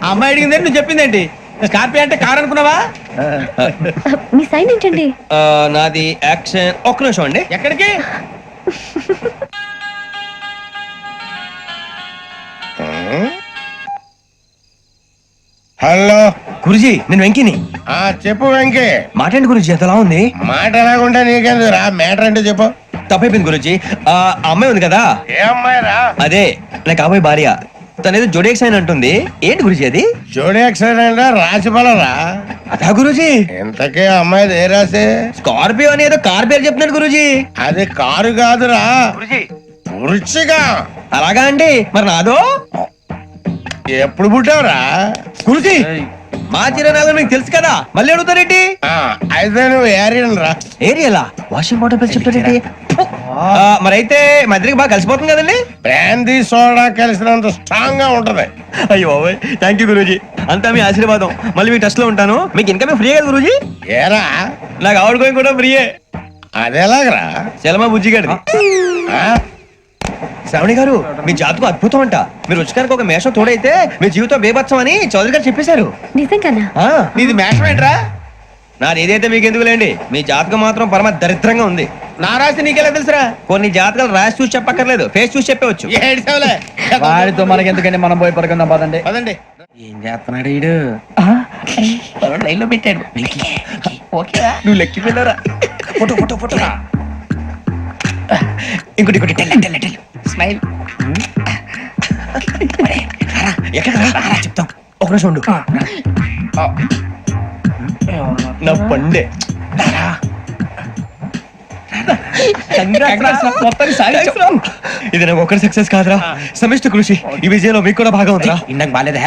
అమ్మాయి అడిగింది నువ్వు చెప్పిందేంటి? స్కార్పియో అంటే కార్ అనుకున్నావా? మీ సైన్ ఏంటండి? నాది యాక్షన్. ఒక్క నిమిషం అండి. ఎక్కడికి? హలో గురుజీ నేను వెంకిని. చెప్పు వెంకీ. మాట్లాడి గురుజీ ఎంతలా ఉంది? మాట ఎలాగుంటా నీకెందుకు రా, మ్యాటర్ అంటే చెప్పు. తప్పైపోయింది గురుజీ. ఆ అమ్మాయి ఉంది కదా, ఏ అమ్మాయి రా? అదే నా కాబోయే భార్య. తనేదో జోడేక్స్ అని అంటుంది. ఏంటి గురుజీ అది? జోడి యాక్సిడెంట్ రాసి పడరా? అదా గురుజీ. ఇంతకే అమ్మాయి ఏ రాసి? స్కార్పియో అని ఏదో కార్ పేరు చెప్తున్నాడు గురుజీ. అది కారు కాదురా, వృచ్చిగా. అలాగా అండి, మరి నాదో? ఎప్పుడు పుట్టావురా? గురుజీ మా చిరనాలు మీకు తెలుసు కదా, మళ్ళీ అడుగుతారేంటి? అయితే నువ్వు ఏరియన్ రా. ఏరియలా? వాషింగ్ వాటర్ పేరు చెప్తారేంటి? మరైతే మా ఇద్దరికి బాగా కలిసిపోతుంది కదండి. బ్రాందీ సోడా కలిసినంత స్ట్రాంగ్ గా ఉంటది. అయ్యో థ్యాంక్ యూ గురూజీ, అంతా మీ ఆశీర్వాదం. మళ్ళీ మీ టచ్ లో ఉంటాను. మీకు ఇన్కమ్ ఫ్రీ కదా గురూజీ? ఏరా నాకు ఆవిడ గోయింగ్ కూడా ఫ్రీయే. అదేలాగరా? చలమా బుజ్జి గారి. శ్రావణి గారు మీ జాతకు అద్భుతం అంట. మీరు రుచికారికి ఒక మేషం తోడైతే మీ జీవితం బేబత్సం అని చౌదరి గారు చెప్పేశారు. నిజంగానా? నీది మేషం ఏంట్రా? నాది ఏదైతే మీకు ఎందుకు లేండి, మీ జాతకం మాత్రం పరమ దరిద్రంగా ఉంది. నా రాసి నీకెలా తెలుసురా? కొన్ని జాతకాలు రాసి చూసి చెప్పక్కర్లేదు, ఫేస్ చూసి చెప్పవచ్చు. వాడితో మనకి ఎందుకండి, మనం పోయి పడుకుందాం పదండి. పదండి. ఏం చేస్తున్నాడు వీడు? లైన్ లో పెట్టాడు. ఓకేరా, నువ్వు లెక్కి వెళ్ళరా. Photo photo photo. ఇంకోటి ఇంకోటి స్మైల్. ఎక్కడ చెప్తాం. ఒక నిమిషం ఉండు. నా పండే. ఇది నాకు ఒక్కరి సక్సెస్ కాదురా, సమిష్టి కృషి. ఈ విజయంలో మీకు కూడా భాగం ఉందిరా. ఇందాక బాలేదా?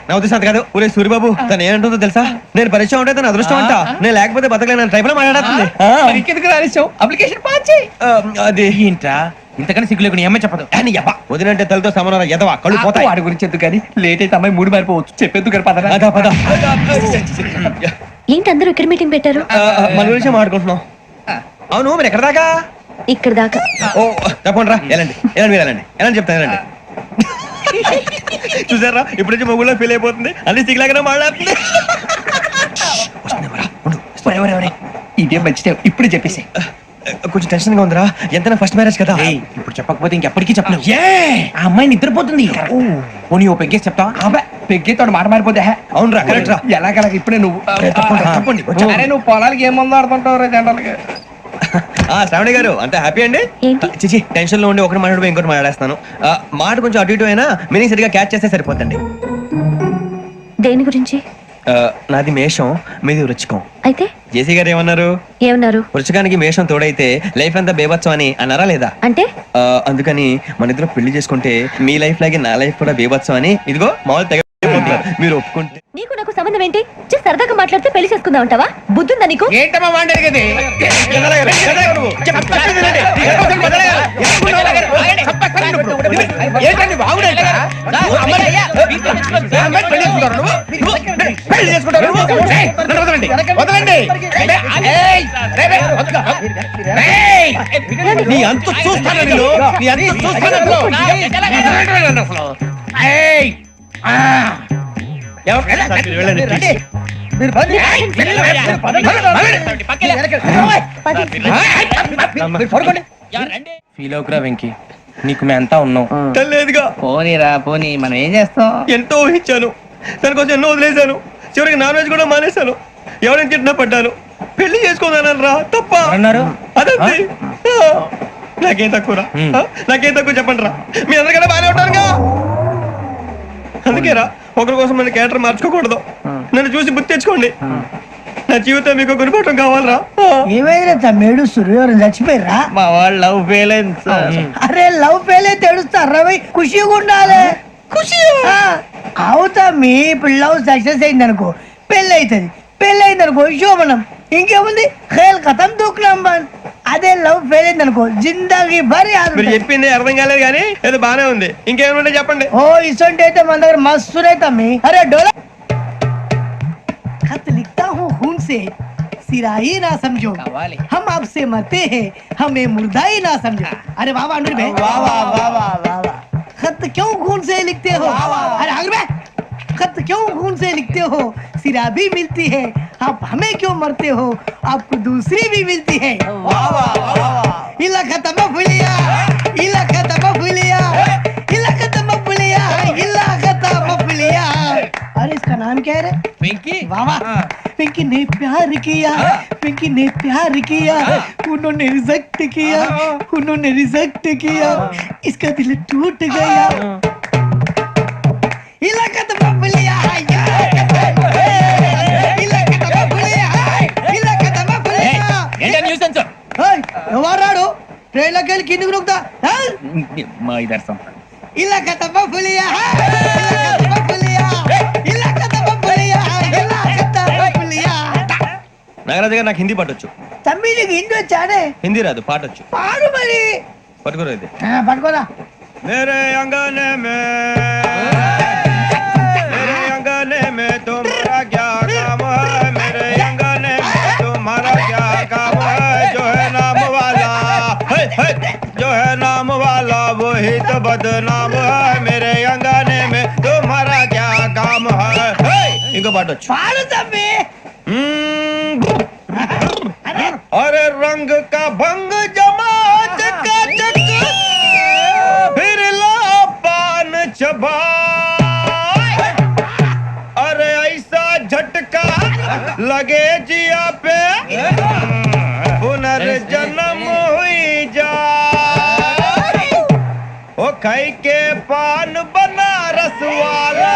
నా ఉద్దేశం అంత కాదు. ఊరే సూరిబాబు తను ఏమంటుందో తెలుసా? నేను పరిచయం ఉంటే తన అదృష్టం అంట, నేను లేకపోతే బతకలేను ట్రైబ్ లో మాట్లాడుతుంది. అప్లికేషన్ పాస్ చేయి. అది ఏంట్రా ఇంతకన్నా సిగ్గు లేకుండా ఏమై చెప్పదు. వదినంటే తలతో సమానం ఎదవా, కళ్ళు పోతాయి. వాడి గురించి ఎందుకు కానీ, లేట్ అయితే అమ్మాయి మూడు మారిపోవచ్చు. చెప్పేందుకు కానీ పద. అదా పద. ఏంటి అందరూ ఇక్కడ మీటింగ్ పెట్టారు? మన గురించి మాట్లాడుకుంటున్నాం. అవును మీరు ఎక్కడ దాకా? ఇక్కడ దాకా. ఓ తప్పకుండా రా, వెళ్ళండి వెళ్ళండి మీరు వెళ్ళండి వెళ్ళండి చెప్తాను వెళ్ళండి. చూసారా ఇప్పుడు నుంచి మొగుల్లో ఫీల్ అయిపోతుంది, అన్ని సిగ్లాగానే మాట్లాడుతుంది. ఇదే మంచి ఇప్పుడు చెప్పేసి. కొంచెం టెన్షన్ గా ఉందిరా, ఎంతైనా ఫస్ట్ మ్యారేజ్ కదా. ఇప్పుడు చెప్పకపోతే ఇంకెప్పటికీ చెప్పలేవు. ఆ అమ్మాయి నిద్రపోతుంది. పోనీ ఓ పెగ్గేసి చెప్తా. పెగ్గితో మాట మారిపోతే. అవునురా కరెక్ట్ రా. ఎలాగలా ఇప్పుడే నువ్వు తప్పండి. అరే నువ్వు పొలాలకి ఏం మందు ఆడుతుంటావు రే జనరల్ గా. శ్రావణి గారు అంతా హ్యాపీ అండి? చిచి టెన్షన్ లో ఉండి ఒకటి మాట్లాడిపోయి ఇంకోటి మాట్లాడేస్తాను. మాట కొంచెం అటు ఇటు అయినా మీనింగ్ సరిగా క్యాచ్ చేస్తే సరిపోతండి. దేని గురించి? నాది మేషం, మీది వృచ్చికం. అయితే జేసీ గారు ఏమన్నారు? ఏమన్నారు? వృచ్చికానికి మేషం తోడైతే లైఫ్ అంతా బేబత్సం అని అన్నారా లేదా? అంటే అందుకని మన ఇద్దరు పెళ్లి చేసుకుంటే మీ లైఫ్ లాగే నా లైఫ్ కూడా బేబత్సం అని ఇదిగో మామూలు తెగ మీరు ఒప్పుకుంటే. నీకు నాకు సంబంధం ఏంటి? సరదాగా మాట్లాడితే పెళ్లి చేసుకుందాం అంటావా? బుద్ధుందా నీకు? ఏంటమ్మా మాట్లాడేది? నీ అంత చూస్తాను నేను, నీ అంత చూస్తాను. ఫీల్ అవుకురా వెంకీ, నీకు మేమంతా ఉన్నాం. లేదుగా పోనీరా పోనీ, మనం ఏం చేస్తాం? ఎంతో ఊహించాను, దానికోసం ఎన్నో వదిలేశాను. చివరికి నాన్ వెజ్ కూడా మానేశాను. ఎవరైనా తిట్టినా పడ్డాను. పెళ్లి చేసుకోదానని రా తప్ప అన్నారు. అదంతే. నాకేం తక్కువ నాకేం తక్కువ చెప్పండి రా. మీ అందరికన్నా బాగానే ఉంటారుగా. అందుకే రా, ఒకరి కోసం మన క్యారెక్టర్ మార్చుకోకూడదు. నన్ను చూసి గుర్తు తెచ్చుకోండి. నా జీవితం మీకు గురిపటం కావాలరా. ఏమైనా తమ్మేడు సూర్యవరం చచ్చిపోయిరా? మా వాళ్ళు లవ్ ఫెయిల్ అయింది. అరే లవ్ ఫెయిల్ అయితే ఏడుస్తారా? ఖుషిగా ఉండాలి. ఖుషి అవుతా. మీ ఇప్పుడు లవ్ సక్సెస్ అయింది అనుకో, పెళ్ళి అవుతుంది. పెళ్ళి అయింది అనుకో శోభనం. ఇంకేముంది, ఖేల్ కథం దూకునాం బాన్. అదే లవ్ ఫెయిల్ అయింది అనుకో జిందాగీ భారీ. మీరు చెప్పింది అర్థం కాలేదు కానీ ఏదో బానే ఉంది. ఇంకేమైనా చెప్పండి. ఓ ఇసొంటి అయితే మన దగ్గర మస్తునే తమ్మి. అరే డోలా खत लिखता हूँ खून से, सिरा ही ना समझो, हम आपसे मरते हैं, हमें मुर्दा ही ना समझो. अरे वाह वाह अनुर भाई, वाह वाह वाह वाह वाह. खत क्यों खून से लिखते हो? अरे अनुर भाई, खत क्यों खून से लिखते हो? सिरा भी मिलती है, आप हमें क्यों मरते हो? आपको दूसरी भी मिलती है। इला खत्म फुलिया, इला खत्म फुलिया, इला खत्म फुलिया, इला खत्म फुलिया। अरे इसका नाम क्या है रे? पिंकी वाह वाह, पिंकी ने प्यार किया, पिंकी ने प्यार किया, उन्होंने रिजेक्ट किया, उन्होंने रिजेक्ट किया, इसका दिल टूट गया। इलाका तो बबलिया है, इलाका तो बबलिया है, इलाका तो बबलिया। ఎవరాడు ట్రైన్ లోకి వెళ్ళి కిందికి నొక్కుతా మా ఇదర్శం ఇలాకా तो बबलिया है, इलाका तो बबलिया, इलाका तो बबलिया, इलाका तो बबलिया। నాగరాజు గారు నాకు హిందీ పాటొచ్చు. తమ్మి నీకు హిందీ వచ్చానే? హిందీ రాదు, పాటొచ్చు. పాడు మరి. పట్టుకోరా ఇది. పట్టుకోరా. मेरे अंगने में तुम्हारा क्या काम है? मेरे अंगने में तुम्हारा क्या काम है? जो है नाम वाला, जो है नाम वाला वही तो बदनाम है। मेरे अंगने में तुम्हारा क्या काम है? इनको बाटो पाड़ो तम्मी। अरे रंग का भंग जमा चकाचक, फिर ला पान चबा। अरे ऐसा झटका लगे जिया पे, पुनर्जन्म हुई जा। ओ खाई के पान बनारस वाला,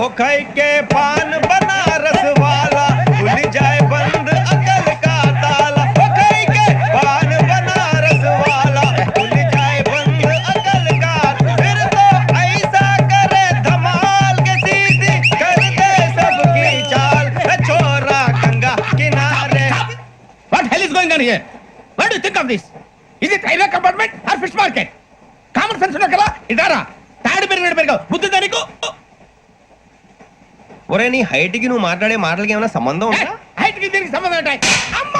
ओ खाई के पान बनारस वाला, खुल जाए बंद अकल का ताला। ओ खाई के पान बनारस वाला, खुल जाए बंद अकल का। फिर तो ऐसा करे धमाल के सीधी कर दे सबकी चाल। छोरा गंगा किनारे। What hell is going on here? What do you think of this? Is it railway compartment or fish market? Common sense ఉన్న కదా ఇదారా తాడు పెరిగావు బుద్ధి దానికి. ఒరే నీ హైట్ కి నువ్వు మాట్లాడే మాటలకి ఏమైనా సంబంధం ఉందా? హైట్ కి దీనికి సంబంధం ఉంటాయి. అమ్మా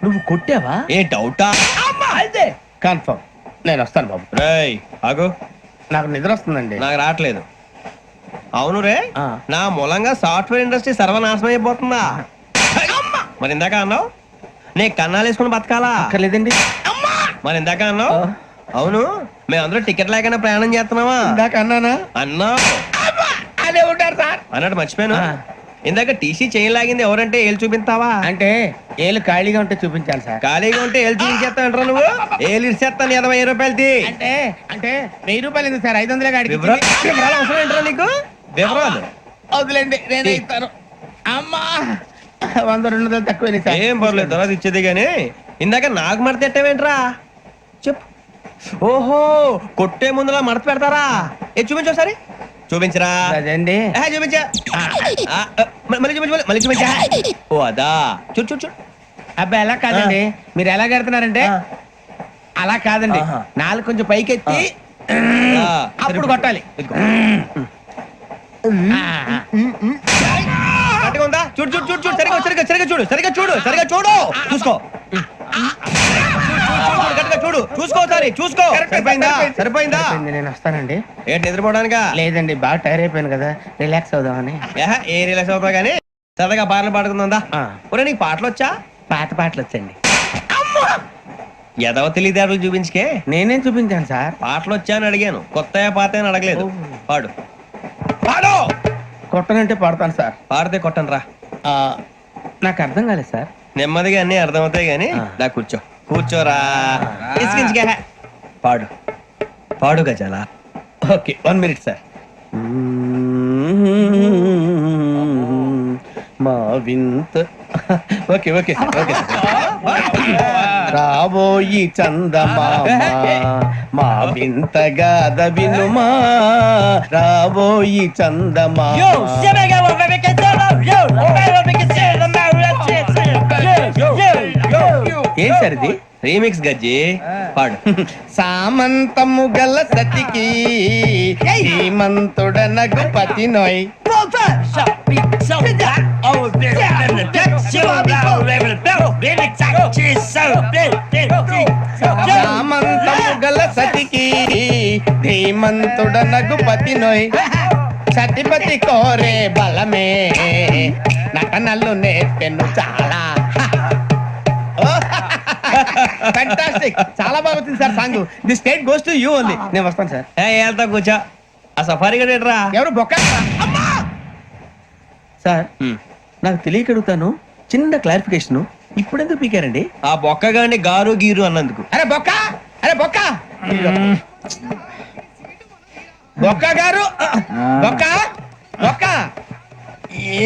నువ్వు కొట్టావా? ఏ డౌటా? అమ్మా అయితే కన్ఫర్మ్ నేను వస్తాను బాబు. రేయ్ ఆగు, నాకు నిద్ర వస్తుందండి. నాకు రావట్లేదు. అవును రే, నా మూలంగా సాఫ్ట్వేర్ ఇండస్ట్రీ సర్వనాశనం అయిపోతుందా? మరి ఇందాక అన్నావు నీ కన్నాలు వేసుకుని బతకాలా? లేదండి. మరి ఇందాక అన్నావు అవును మేమందరూ టికెట్ లేకుండా ప్రయాణం చేస్తున్నావా? ఇందాక అన్నానా? అన్నావు. అదే ఉంటారు సార్ అన్నట్టు మర్చిపోయాను. ఇందాక టీసీ చేయి లాగింది ఎవరంటే ఏళ్ళు చూపిస్తావా? అంటే ఏళ్ళు ఖాళీగా ఉంటే చూపించాలి సార్. ఖాళీగా ఉంటే ఏళ్ళు చూపించేస్తానంటారా నువ్వు? ఏళ్ళు ఇచ్చేస్తాను 20 రూపాయలది. అంటే అంటే 1000 రూపాయలు ఎందుకు సార్? 500 గాడికి వివరాలు అవసరం ఏంటరా నీకు? వివరాలు వదిలేండి నేనే ఇస్తాను. అమ్మా 100 200 తక్కువ ఏం పర్లేదు తర్వాత ఇచ్చేది గానీ ఇందాక నాకు మడత ఎట్టవేంట్రా చెప్పు. ఓహో కొట్టే ముందులా మడత పెడతారా? ఏ చూపించు ఒకసారి చూపించరా. అదండి చూపించా మళ్ళీ చూపించు మళ్ళీ చూపించా. ఓ అదా చూడు చూడు చూడు. అబ్బాయి ఎలా కాదండి, మీరు ఎలా కడుతున్నారంటే అలా కాదండి, నాలుగు కొంచెం పైకెత్తి అప్పుడు కొట్టాలి. కరెక్ట్గా ఉందా? చూడు చూడు చూడు చూడు సరిగా సరిగా సరిగా చూడు సరిగా చూడు సరిగా చూడు చూసుకో చూడు చూసుకో సరే చూసుకో. సరిపోయిందా? సరిపోయిందా? నేను వస్తానండి. ఏంటి నిద్రపోవడానికా? లేదండి బాగా టైర్ అయిపోయాను కదా, రిలాక్స్ అవుదామని. ఏ రిలాక్స్ అవుతావు కానీ సరదాగా పాటలు పాడుకుందా? ఒరే నీకు పాటలు వచ్చా? పాత పాటలు వచ్చండి. ఎదవ తెలియదారులు చూపించుకే. నేనేం చూపించాను సార్? పాటలు వచ్చా అని అడిగాను, కొత్త పాత అని అడగలేదు. పాడు పాడు. కొట్టనంటే పాడతాను సార్. పాడితే కొట్టను రా. నాకు అర్థం కాలేదు సార్. నెమ్మదిగా అన్ని అర్థమవుతాయి గానీ నా కూర్చో కూర్చోరా. పాడు పాడు గజాల. Okay 1 minute sir. మా వింత okay okay sir okay sir. రాబోయి చందమామ మా వింత గాథ వినుమా, రాబోయి చందమామ. ఏం సార్ ఇది? రీమిక్స్ గజ్జి పాడు. సామంతము గల సతికి శ్రీమంతుడ నగుపతి నోయ్. సామంతము గల సతికి ధీమంతుడనగు పతి నోయ్ సతిపతి కోరే బలమే నటనలు నేర్పెను చాలా. ఫ్యాంటాస్టిక్, చాలా బాగా వచ్చింది sir song. The state goes to you only. నేను వస్తాను సార్. వెళ్తా కూర్చో. ఆ సఫారీ గడేట్రా ఎవరు బొక్క సార్? నాకు తెలియక అడుగుతాను, చిన్న క్లారిఫికేషన్. ఇప్పుడు ఎందుకు పీకారండి? ఆ బొక్క గాని గారు గీరు అన్నందుకు. అరే బొక్క, అరే బొక్క, బొక్క గారు, బొక్క బొక్క.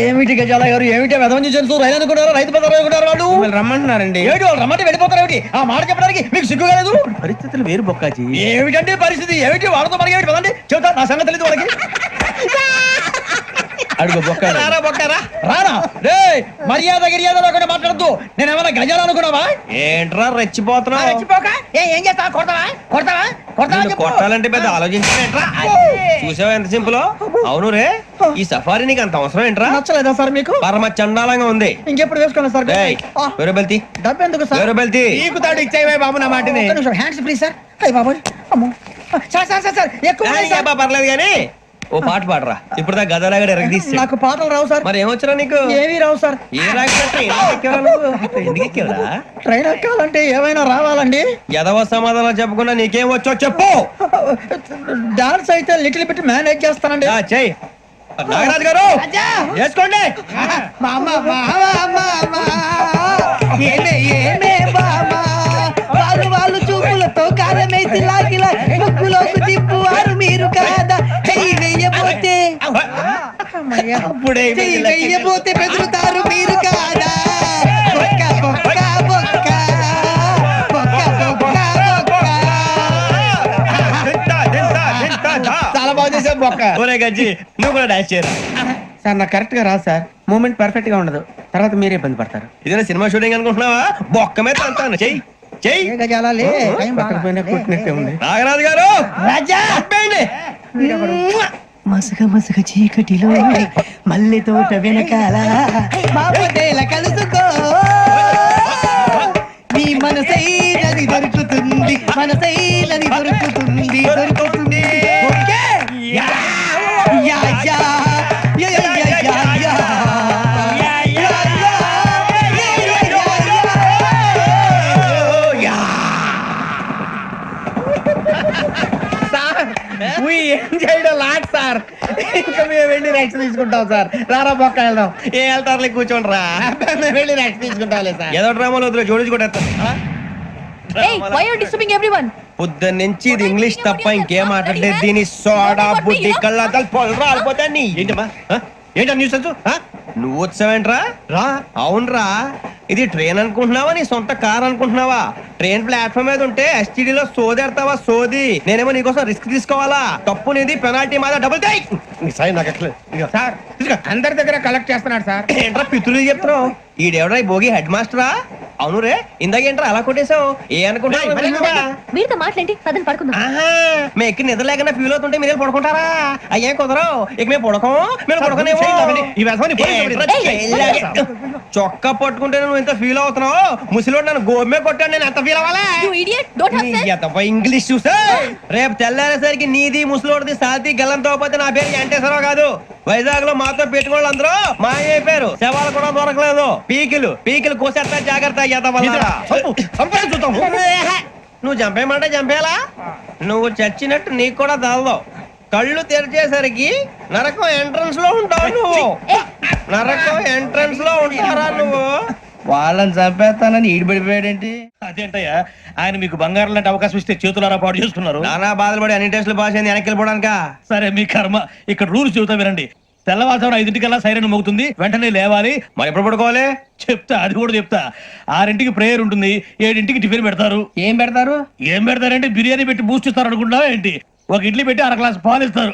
ఏమిటి గజాల గారు, ఏమిటి వెదవని చూసారు? రైలు అనుకున్నారా, రైతు బజార్ అనుకున్నారు వాళ్ళు? మిమ్మల్ని రమ్మంటున్నారండి. ఏమిటి వాళ్ళు రమ్మంటే వెళ్ళిపోతారు? ఏమిటి ఆ మాట చెప్పడానికి మీకు సిగ్గు కాలేదు? పరిస్థితులు వేరు బొక్కాజీ. ఏమిటంటే పరిస్థితి? ఏమిటి వాళ్ళతో మనకి ఏమిటి పదండి, చెబుతా నా సంగతి తెలియదు వాళ్ళకి. అడుగు బొక్క. రారా బొక్కరా. రానా రే, మర్యాద గిర్యాద లేకుండా మాట్లాడద్దు. నేను ఏమైనా గజాలు అనుకున్నావా? ఏంట్రా రెచ్చిపోతున్నావు? రెచ్చిపోక ఏం చేస్తావా? కొడతావా కొడతావా కొడతావా నిన్ను చెప్పు. కొట్టాలంటే పెద్ద ఆలోచించానేంట్రా. చూసావా ఎంత సింపుల్? అవును రే, ఈ సఫారీ నీకు అంత అవసరం ఏంట్రా? నచ్చలేదా సార్ మీకు? పరమ చండాలంగా ఉంది. ఇంకెప్పుడు వేసుకోండి సార్. వేరే బెల్తి, డబ్బు ఎందుకు సార్? వేరే బెల్తి. నీకు తాడు ఇచ్చేవే బాబు నా మాటని. Hands free sir. అయ్యి బాబు, అమ్మో సార్ సార్ సార్ సార్ ఎక్కువ ఉన్నాయి సార్. పర్లేదు కానీ ఓ పాట పాడరా. ఇప్పుడు దా గదలాగడ ఎరగదీసి. నాకు పాటలు రావు సార్. మరి ఏమొచ్చరా నీకు? ఏమీ రావు సార్. ఏ రాకపోతే ఎందుకు ఎక్కేవరా? ట్రైన్ ఎక్కాలంటే ఏమైనా రావాలండి. ఎదవ సమాధానం చెప్పకుండా నీకేం వచ్చో చెప్పు. డాన్స్ అయితే లిటిల్ బిట్ మేనేజ్ చేస్తానండి. చెయ్యి నాగరాజు గారు, వేసుకోండి. వాళ్ళు చూపులతో కాలమేసి లాగిలా ముగ్గులోకి తిప్పువారు మీరు కాదా? చెయ్యి వెయ్యబోతే చెయ్యి వెయ్యబోతే బెదురుతారు మీరు కాదా? బొక్క బొక్క బొక్క బొక్క బొక్క బొక్క. చాలా బాగా చేసావు బొక్క. ఒరే గజ్జి, నువ్వు కూడా డాన్స్ చేయరా. సార్ నాకు కరెక్ట్ గా రాదు సార్. మూమెంట్ పర్ఫెక్ట్ గా ఉండదు, తర్వాత మీరే ఇబ్బంది పడతారు. ఇదేనా సినిమా షూటింగ్ అనుకుంటున్నావా? బొక్క మీద అంతాను. చెయ్యి చెయ్యి. పక్కన పోయినా కొట్టినట్టే ఉంది. నాగరాజు గారు, రాజా మసగ మసగ చీకటిలో మల్లె తోట వెనకాల బాబుదేల కలుసుకో, నీ మనసైనది దొరుకుతుంది, మనసైనది దొరుకుతుంది దొరుకుతుంది. Okay yeah yeah yeah yeah yeah yeah yeah. Lot sir. ఇంకా మేము వెళ్ళి రెక్స్ తీసుకుంటాం సార్. రారా బొక్క వెళ్దాం. ఏ వెళ్తారులే, కూర్చోండి రా. మేము వెళ్ళి రెక్స్ తీసుకుంటాంలే సార్. ఏదో డ్రామాలో వద్దులే, జోడించుకుంటా. పొద్దున్న నుంచి ఇది ఇంగ్లీష్ తప్ప ఇంకేం మాట్లాడలేదు. దీని సోడా బుద్ధి కళ్ళ పొలం రాలిపోతా. నీ ఏంటమ్మా ఏంటా న్యూస్? నువ్వు వచ్చావేంట్రా? రా. అవునరా, ఇది ట్రైన్ అనుకుంటున్నావా, నీ సొంత కార్ అనుకుంటున్నావా? ట్రైన్ ప్లాట్ఫామ్ మీద ఉంటే ఎస్టీడీలో సోదేడతావా? సోది. నేనేమో నీకోసం రిస్క్ తీసుకోవాలా? తప్పు నీది, పెనాల్టీ మాదా, డబుల్ టై. సార్ అందరి దగ్గర కలెక్ట్ చేస్తున్నాడు సార్. ఏంట్రా పితులు చెప్తున్నావు? ఈడెవడ్రా ఈ భోగి హెడ్ మాస్టరా? అవును రే, ఇందాకేంట్రా అలా కొట్టేశావు? ఏ అనుకుంటున్నావు? మీరుతో మాట్లాడి పదని పడుకుందాం. మేము ఎక్కి నిద్ర లేకుండా ఫీల్ అవుతుంటే మీరు పడుకుంటారా? అయ్యే కుదరవు. ఇక మేము పడుకోం, మేము పడుకోనేమో. చొక్కా పట్టుకుంటే నువ్వు ఎంత ఫీల్ అవుతున్నావు? ముసలివాడు నన్ను గోమే కొట్టాడు, నేను ఎంత ఫీల్ అవ్వాలా? ఇంగ్లీష్ చూసా. రేపు తెల్లారేసరికి నీది ముసలోడిది సాతి గల్లంతో పోతే నా పేరు వెంకటేశ్వరరావు కాదు. వైజాగ్ లో మాతో పెట్టుకోళ్ళు అందరూ మాయైపోయారు. శవాలు కూడా దొరకలేదు. పీకిలు పీకిలు కోసేస్తా, జాగ్రత్త. నువ్వు చంపేయమంటే చంపేలా? నువ్వు చచ్చినట్టు నీకు కూడా తగదు. కళ్ళు తెరిచేసరికి నరకం ఎంట్రన్స్ లో ఉంటావు నువ్వు. నరకం ఎంట్రన్స్ లో ఉంటారా నువ్వు? వాళ్ళని చంపేస్తానని ఈడిపడిపోయాడేంటి? అదేంటయ్యా, ఆయన మీకు బంగారం లాంటి అవకాశం ఇస్తే చేతులారా పాటు చేసుకున్నారు. నానా బాధలు పడి అన్ని టెస్టులు పాస్ అయింది, వెనక్కి వెళ్ళిపోవడానికా? సరే మీ కర్మ. ఇక్కడ రూల్స్ చెబుతా వినండి. తెల్లవారుజామున 5 సైరన్ మోగుతుంది, వెంటనే లేవాలి. మరి ఎప్పుడు పడుకోవాలి? చెప్తా, అది కూడా చెప్తా. 6 ప్రేయర్ ఉంటుంది, 7 టిఫిన్ పెడతారు. ఏం పెడతారు? ఏం పెడతారంటే బిర్యానీ పెట్టి బూస్ట్ ఇస్తారు అనుకుంటావా ఏంటి? ఒక ఇడ్లీ పెట్టి 1 గ్లాస్ పాలు ఇస్తారు.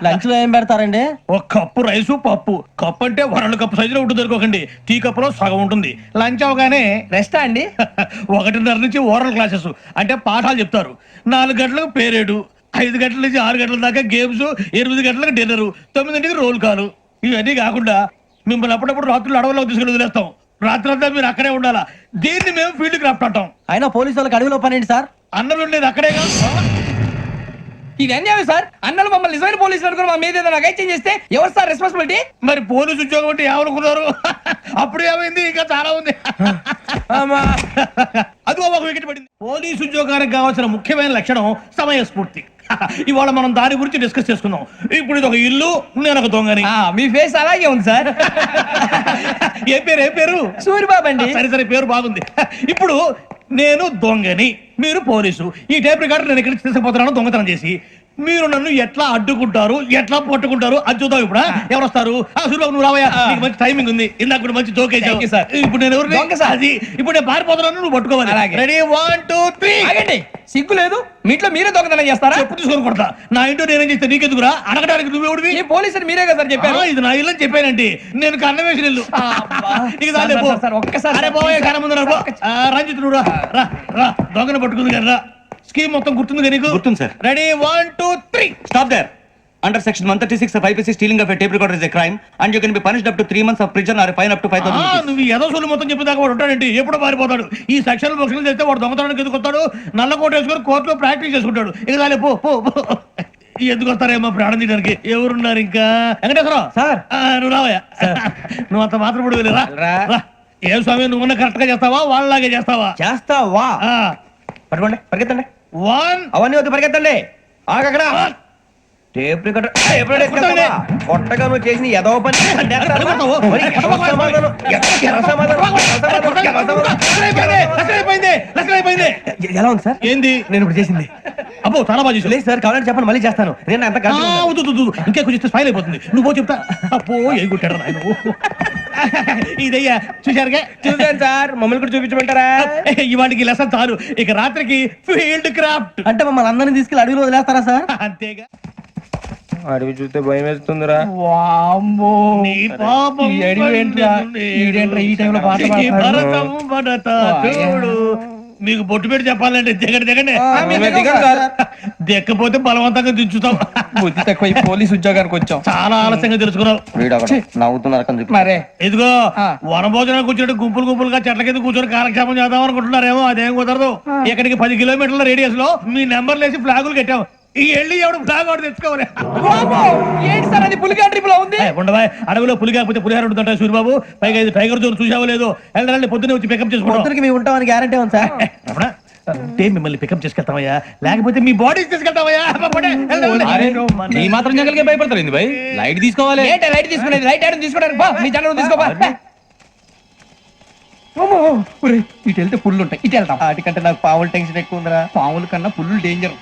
లంచ్ లో ఏం పెడతారండి? ఒక కప్పు రైసు, పప్పు. కప్పు అంటే 2 కప్పు సైజులో ఉంటుంది అనుకోకండి. టీ కప్పులో సగం ఉంటుంది. లంచ్ అవగానే రెస్టా అండి? 1:30 నుంచి ఓరల్ క్లాసెస్ అంటే పాఠాలు చెప్తారు. 4 గంటలకు పేరేడు, 5 గంటల నుంచి 6 గంటల దాకా గేమ్స్, 8 గంటలకు డిన్నర్, 9ంటికి రోల్ కాలు. ఇవన్నీ కాకుండా మిమ్మల్ని అప్పుడప్పుడు రాత్రులు అడవుల్లో తీసుకుని వదిలేస్తాం. రాత్రంతా మీరు అక్కడే ఉండాలా. దీన్ని మేము ఫీల్డ్ క్రాఫ్ట్ అంటాం. అయినా పోలీసు వాళ్ళకి అడవిలో పనేంటి సార్? అన్నం ఉండేది అక్కడే కాదు. ఇది అన్యాయం సార్. అన్నలు మమ్మల్ని నిజమైన పోలీసులు అనుకుని మా మీద ఏదైనా నగైత్యం చేస్తే ఎవరు సార్ రెస్పాన్సిబిలిటీ? మరి పోలీసు ఉద్యోగం అంటే ఏమనుకున్నారు? అప్పుడు ఏమైంది? ఇంకా చాలా ఉంది. అదిగో ఒక వికెట్ పడింది. పోలీసు ఉద్యోగానికి కావాల్సిన ముఖ్యమైన లక్షణం సమయస్ఫూర్తి. ఇవాళ మనం దాని గురించి డిస్కస్ చేసుకుందాం. ఇప్పుడు ఇది ఒక ఇల్లు, నేను ఒక దొంగని. మీ ఫేస్ అలాగే ఉంది సార్. ఏ పేరు? సూరిబాబు అండి. సరే పేరు బాగుంది. ఇప్పుడు నేను దొంగని, మీరు పోలీసు. ఈ టైప్ రికార్డు నేను ఇక్కడికి తీసుకుపోతున్నాను దొంగతనం చేసి. మీరు నన్ను ఎట్లా అడ్డుకుంటారు, ఎట్లా పట్టుకుంటారు అది చూద్దాం. ఇప్పుడు ఎవరు వస్తారు? సూరిబాబు నువ్వు రావయ్యా, నీకు మంచి టైమింగ్ ఉంది. ఇందాక కూడా మంచి జోక్ వేసావు సార్. ఇప్పుడు నేను ఎవరు? అది ఇప్పుడు నేను పారిపోతున్నాను, నువ్వు పట్టుకోవాలి. రెడీ 1 2 3. ఆగండి, సిగ్గు లేదు? మీ ఇంట్లో మీరే దొంగతనం చేస్తారా? చెప్పు తీసుకొని కొడతా. నా ఇంట్లో నేనేం చేస్తే నీకెందుకురా? అడగడానికి నువ్వెవడివి? ఈ పోలీసులు మీరే కదా సార్ చెప్పారు. ఇది నా ఇల్లు అని చెప్పానండి. నేను కన్నం వేసిన ఇల్లు. ఒక్కసారి రంజిత్ నువ్వు రా దొంగను పట్టుకుంది కదా. రా స్కీమ్ మొత్తం గుర్తుంది కదా నీకు? గుర్తుంది sir. Ready 1 2 3. Stop there. Under section 136 of IPC, stealing of a tape recorder is a crime and you can be punished up to 3 months of prison or a fine up to 5,000 rupees. నువ్వు ఏదో సొల్లు మొత్తం చెప్పేదాకా వాడు ఉంటాడండి. ఎప్పుడు పారిపోతాడు? ఈ సెక్షన్ బుక్స్ చేస్తే వాడు దొంగతనానికి ఎందుకు వస్తాడు? నల్ల కోట వేసుకొని కోర్టులో ప్రాక్టీస్ చేసుకుంటాడు. ఇక చాలే పో పో. ఎందుకు వస్తారేమో ప్రాణం తీయడానికి. ఎవరున్నారు ఇంకా? వెంకటేశ్వరరావు సార్, నువ్వు రావయ్యా. నువ్వు అంత మాత్రం ఇప్పుడు వెళ్ళి రా. ఏ స్వామి, నువ్వు కరెక్ట్ గా చేస్తావా వాళ్ళలాగే చేస్తావా? చేస్తావా? పట్టుకోండి, పరిగెత్తండి. 1 అవన్నీ వద్దు, పరిగెత్తండి. ఆగక్కడ టేప్ రికార్డర్ కొట్టగా నువ్వు చేసిన ఏదో పని. ఎలా ఉంది సార్? ఏంది నేను ఇప్పుడు చేసింది? అబ్బో చాలా బాగా చేసావు. లేదు సార్, కావాలంటే చెప్పండి, మళ్ళీ చేస్తాను. నేను అంత ఇంకే కొంచెం స్మైల్ అయిపోతుంది. నువ్వు చెప్తా. అబ్బో ఏ కొట్టాడు నాయన. ఇదయ్యా చూశారుగా? చూసాను సార్. మమ్మల్ని కూడా చూపించమంటారా? ఇవాటికి లెసన్ చాలు. ఇక రాత్రికి ఫీల్డ్ క్రాఫ్ట్. అంటే మమ్మల్ని అందరినీ తీసుకెళ్ళి అడుగులో వదిలేస్తారా సార్? అంతేగా. అడవి చూస్తే భయం వేస్తుందిరా. నీ పాపం ఈ టైంలో పాట ఈ భరతం భరత చూడు. మీకు బొట్టు పెట్టి చెప్పాలంటే దిగండి. దిక్కపోతే బలవంతంగా దించుతాం. బుద్ధి తక్కువ. ఈ పోలీస్ ఉద్యోగానికి వచ్చాం. చాలా ఆలస్యంగా తెలుసుకున్నావు. నవ్వుతున్నారు. ఇదిగో వనభోజనానికి కూర్చొని గుంపులుగా చెట్ల కింద కూర్చొని కాలక్షేపం చేద్దాం అనుకుంటున్నారేమో. అదేం కుదరదు. ఇక్కడికి 10 కిలోమీటర్ల రేడియస్ లో మీ నెంబర్లు వేసి ఫ్లాగులు కట్టాం. ఈ వెళ్ళి ఎవడు ఫ్లాగ్ ఒకటి తెచ్చుకోవాలి. ఏంటి సార్ అది? పులిగా ట్రిప్ ఉంది. ఉండవా? అడవిలో పులి కాకపోతే పులిహార ఉంటుంటాయి సూరిబాబు. పైగా ఇది టైగర్ జోన్ చూసావో లేదో. వెళ్ళాలి, పొద్దున్నే వచ్చి పికప్ చేసుకుంటాం. మేము ఉంటామని గ్యారంటీ ఉంది సార్. అంటే మిమ్మల్ని పికప్ చేసుకెళ్తామయ్యా, లేకపోతే మీ బాడీ తీసుకెళ్తామయ్యా. ఈ మాత్రం జంగల్కే భయపడతారు భయ్. లైట్ తీసుకోవాలి. లైట్ తీసుకునేది? లైట్ ఆడని తీసుకోవడానికి మీ జనం తీసుకోబా. ఇటు వెళ్తే పుల్లు ఉంటాయి, ఇటు వెళ్తాం. వాటికంటే నాకు పావులు టెన్షన్ ఎక్కువ ఉందిరా. పాముల కన్నా పుల్లు డేంజర్.